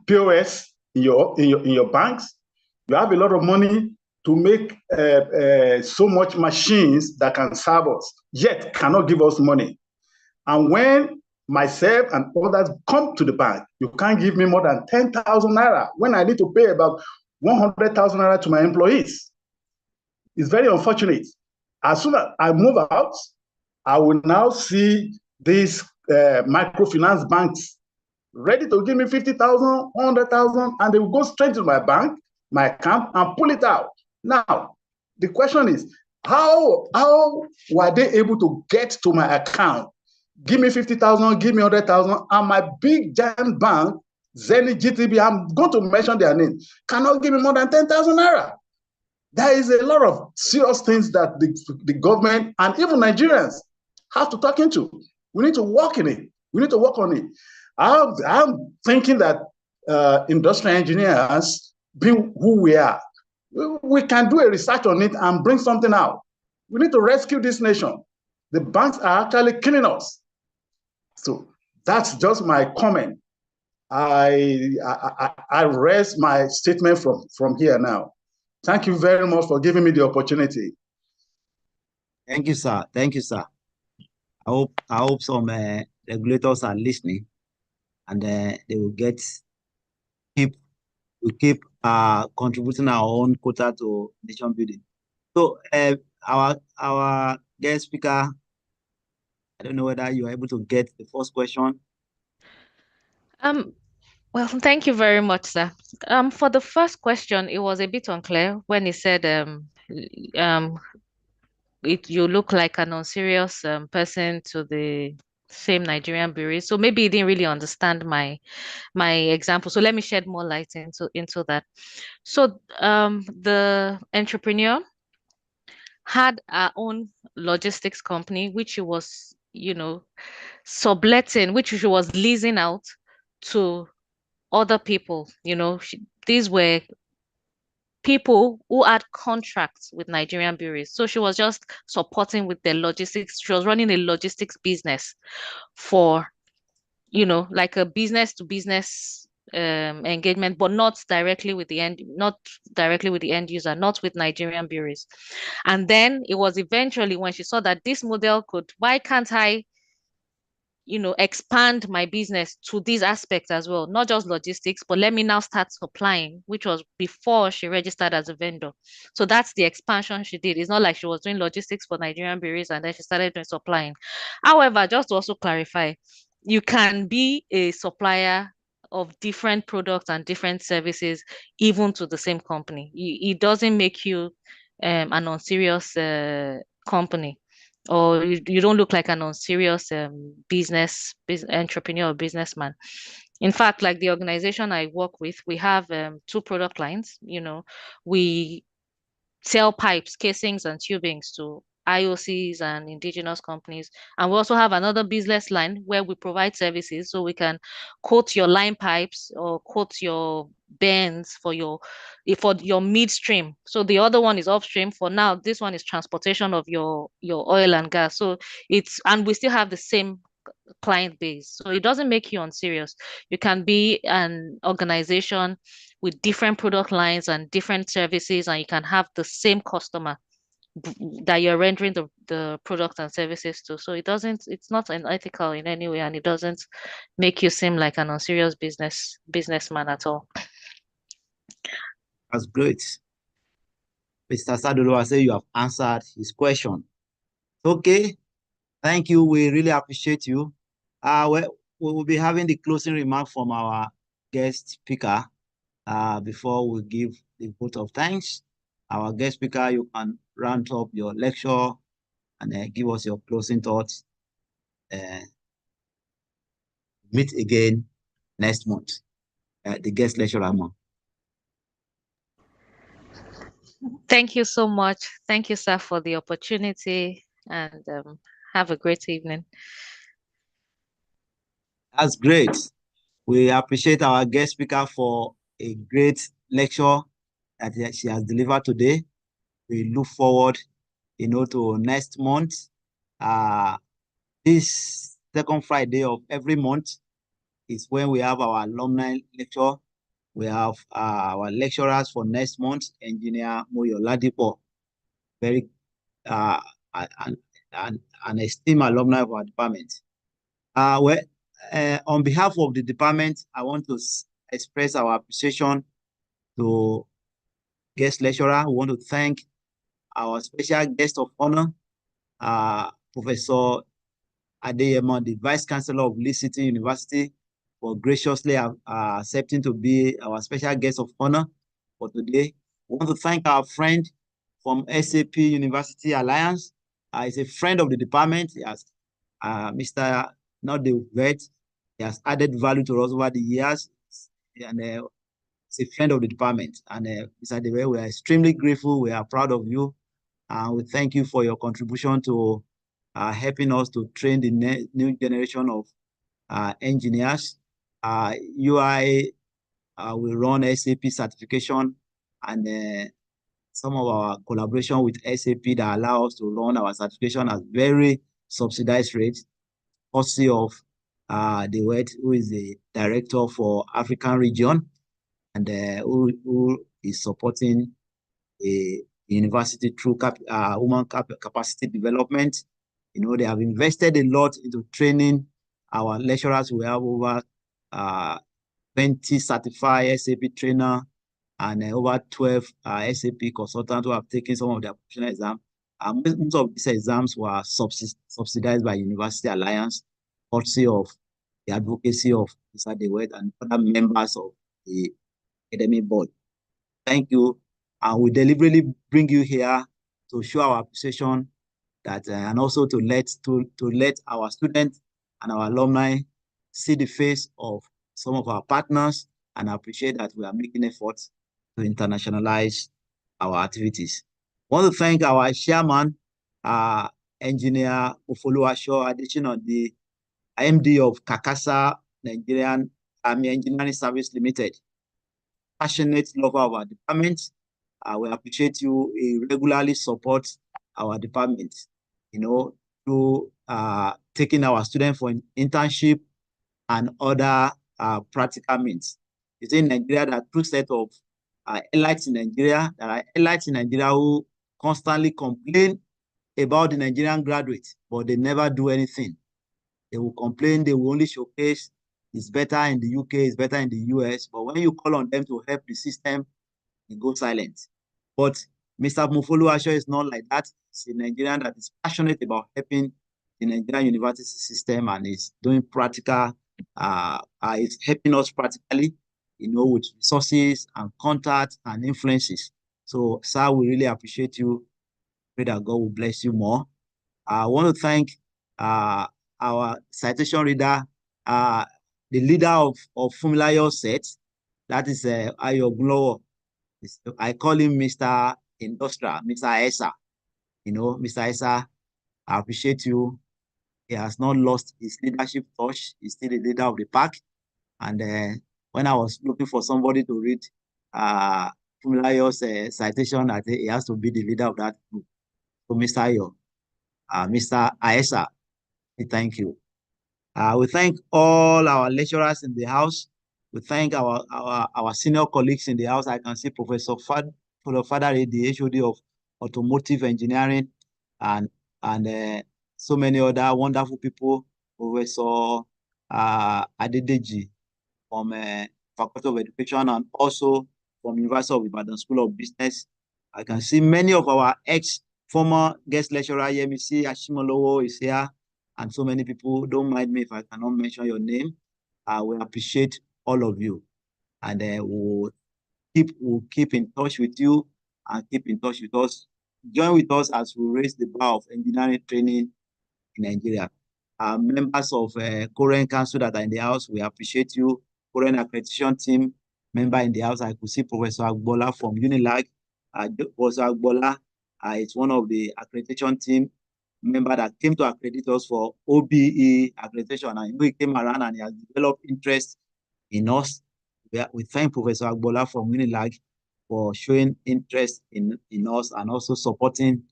[SPEAKER 10] POS in your banks, you have a lot of money to make so much machines that can serve us, yet cannot give us money. And when myself and others come to the bank, you can't give me more than 10,000 naira when I need to pay about 100,000 naira to my employees. It's very unfortunate. As soon as I move out, I will now see these microfinance banks ready to give me 50,000, 100,000, and they will go straight to my bank, my account, and pull it out. Now, the question is, how were they able to get to my account? Give me 50,000, give me 100,000, and my big giant bank, Zenith, GTB, I'm going to mention their name, cannot give me more than 10,000 naira. There is a lot of serious things that the government and even Nigerians have to talk into. We need to work in it. We need to work on it. I'm thinking that industrial engineers, being who we are, we can do a research on it and bring something out. We need to rescue this nation. The banks are actually killing us. So that's just my comment. I rest my statement from here now. Thank you very much for giving me the opportunity.
[SPEAKER 2] Thank you, sir. Thank you, sir. I hope some regulators are listening, and they will keep contributing our own quota to nation building. So our guest speaker, I don't know whether you are able to get the first question.
[SPEAKER 3] Well, thank you very much, sir. For the first question, it was a bit unclear when he said you look like an unserious person to the same Nigerian brewery. So maybe he didn't really understand my example. So let me shed more light into that. So the entrepreneur had our own logistics company, which she was, subletting, which she was leasing out to other people. These were people who had contracts with Nigerian breweries. So she was just supporting with their logistics. She was running a logistics business for, like a business to business engagement, but not directly with the end user, not with Nigerian breweries. And then it was eventually when she saw that this model why can't I expand my business to these aspects as well, not just logistics, but let me now start supplying, which was before she registered as a vendor. So that's the expansion she did. It's not like she was doing logistics for Nigerian breweries and then she started doing supplying. However, just to also clarify, you can be a supplier of different products and different services, even to the same company. It doesn't make you an unserious company, or you don't look like an unserious business entrepreneur or businessman. In fact, like the organization I work with, we have two product lines. We sell pipes, casings, and tubings to IOCs and indigenous companies. And we also have another business line where we provide services. So we can quote your line pipes or quote your bends for your midstream. So the other one is upstream. For now, this one is transportation of your oil and gas. So and we still have the same client base. So it doesn't make you unserious. You can be an organization with different product lines and different services, and you can have the same customer that you're rendering the products and services to. So it's not unethical in any way, and it doesn't make you seem like an unserious businessman at all.
[SPEAKER 2] That's great. Mr. Sadolo, I say you have answered his question. Okay, thank you. We really appreciate you. We will be having the closing remark from our guest speaker before we give the vote of thanks. Our guest speaker, you can round up your lecture and give us your closing thoughts. Meet again next month. The guest lecturer.
[SPEAKER 3] Thank you so much. Thank you, sir, for the opportunity, and have a great evening.
[SPEAKER 2] That's great. We appreciate our guest speaker for a great lecture that she has delivered today. We look forward, to next month. This second Friday of every month is when we have our alumni lecture. We have our lecturers for next month, Engineer Moyo Ladipo, very an esteemed alumni of our department. On behalf of the department, I want to express our appreciation to guest lecturer. We want to thank our special guest of honor, Professor Adeyemo, the Vice Chancellor of Lee City University, for graciously accepting to be our special guest of honor for today. We want to thank our friend from SAP University Alliance. He's a friend of the department. He has, Mr. Not the vet. He has added value to us over the years, and he's a friend of the department. And Mr. Dewe, we are extremely grateful. We are proud of you. We thank you for your contribution to helping us to train the new generation of engineers. UI will run SAP certification, and some of our collaboration with SAP that allow us to run our certification at very subsidized rates, courtesy of Dewet, who is the director for African region, and who is supporting the university through human capacity development. They have invested a lot into training our lecturers. We have over 20 certified SAP trainer and over 12 SAP consultants who have taken some of their professional exams. Most of these exams were subsidized by University Alliance, courtesy of the advocacy of Mr. DeWitt and other members of the academic board. Thank you. And we deliberately bring you here to show our appreciation that, and also to let our students and our alumni see the face of some of our partners and appreciate that we are making efforts to internationalize our activities. I want to thank our chairman, Engineer Ofoluwaso Adesina, the MD of Kakasa Nigerian Army Engineering Service Limited. Passionate lover of our department. We appreciate you. Regularly support our department, through taking our students for an internship and other practical means. It's in Nigeria that two set of elites in Nigeria, that are elites in Nigeria who constantly complain about the Nigerian graduates, but they never do anything. They will complain, they will only showcase it's better in the UK, it's better in the US. But when you call on them to help the system, they go silent. But Mr. Mufoluwasho is not like that. He's a Nigerian that is passionate about helping the Nigerian university system and is doing practical, is helping us practically, with resources and contacts and influences. So, sir, we really appreciate you. Pray that God will bless you more. I want to thank our citation reader, the leader of Fumilayo set, that is Ayo Glowo. I call him Mr. Industrial, Mr. Esa. Mr. Esa, I appreciate you. He has not lost his leadership touch. He's still the leader of the pack. And when I was looking for somebody to read Fumilayo's citation, I think he has to be the leader of that group. So, Mr. Ayo, Mr. Aesa, thank you. We thank all our lecturers in the house. We thank our senior colleagues in the house. I can see Professor Fadare, the HOD of Automotive Engineering, and so many other wonderful people. Professor Adedeji from Faculty of Education and also from University of Ibadan School of Business. I can see many of our former guest lecturer, Yemisi Ashimolowo, is here, and so many people. Don't mind me if I cannot mention your name. We appreciate all of you, and we'll keep in touch with you and keep in touch with us. Join with us as we raise the bar of engineering training in Nigeria. Members of Korean Council that are in the house, we appreciate you. Korean accreditation team member in the house, I could see Professor Agbola from Unilag. Professor Agbola is one of the accreditation team member that came to accredit us for OBE accreditation, and he came around and he has developed interest in us. We thank Professor Agbola from Unilag for showing interest in us and also supporting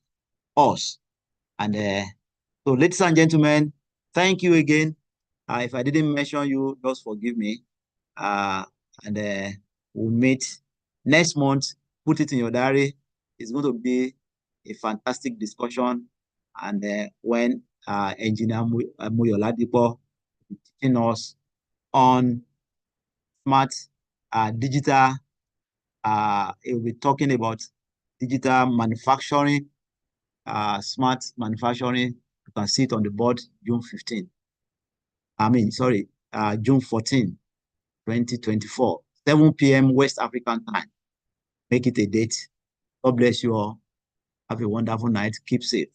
[SPEAKER 2] us. And so, ladies and gentlemen, thank you again. If I didn't mention you, just forgive me. And we'll meet next month. Put it in your diary. It's going to be a fantastic discussion. And when Engineer Muyoladipo will be teaching us on smart digital, he will be talking about digital manufacturing, smart manufacturing. You can see it on the board, June 14, 2024, 7 p.m. West African time. Make it a date. God bless you all. Have a wonderful night. Keep safe.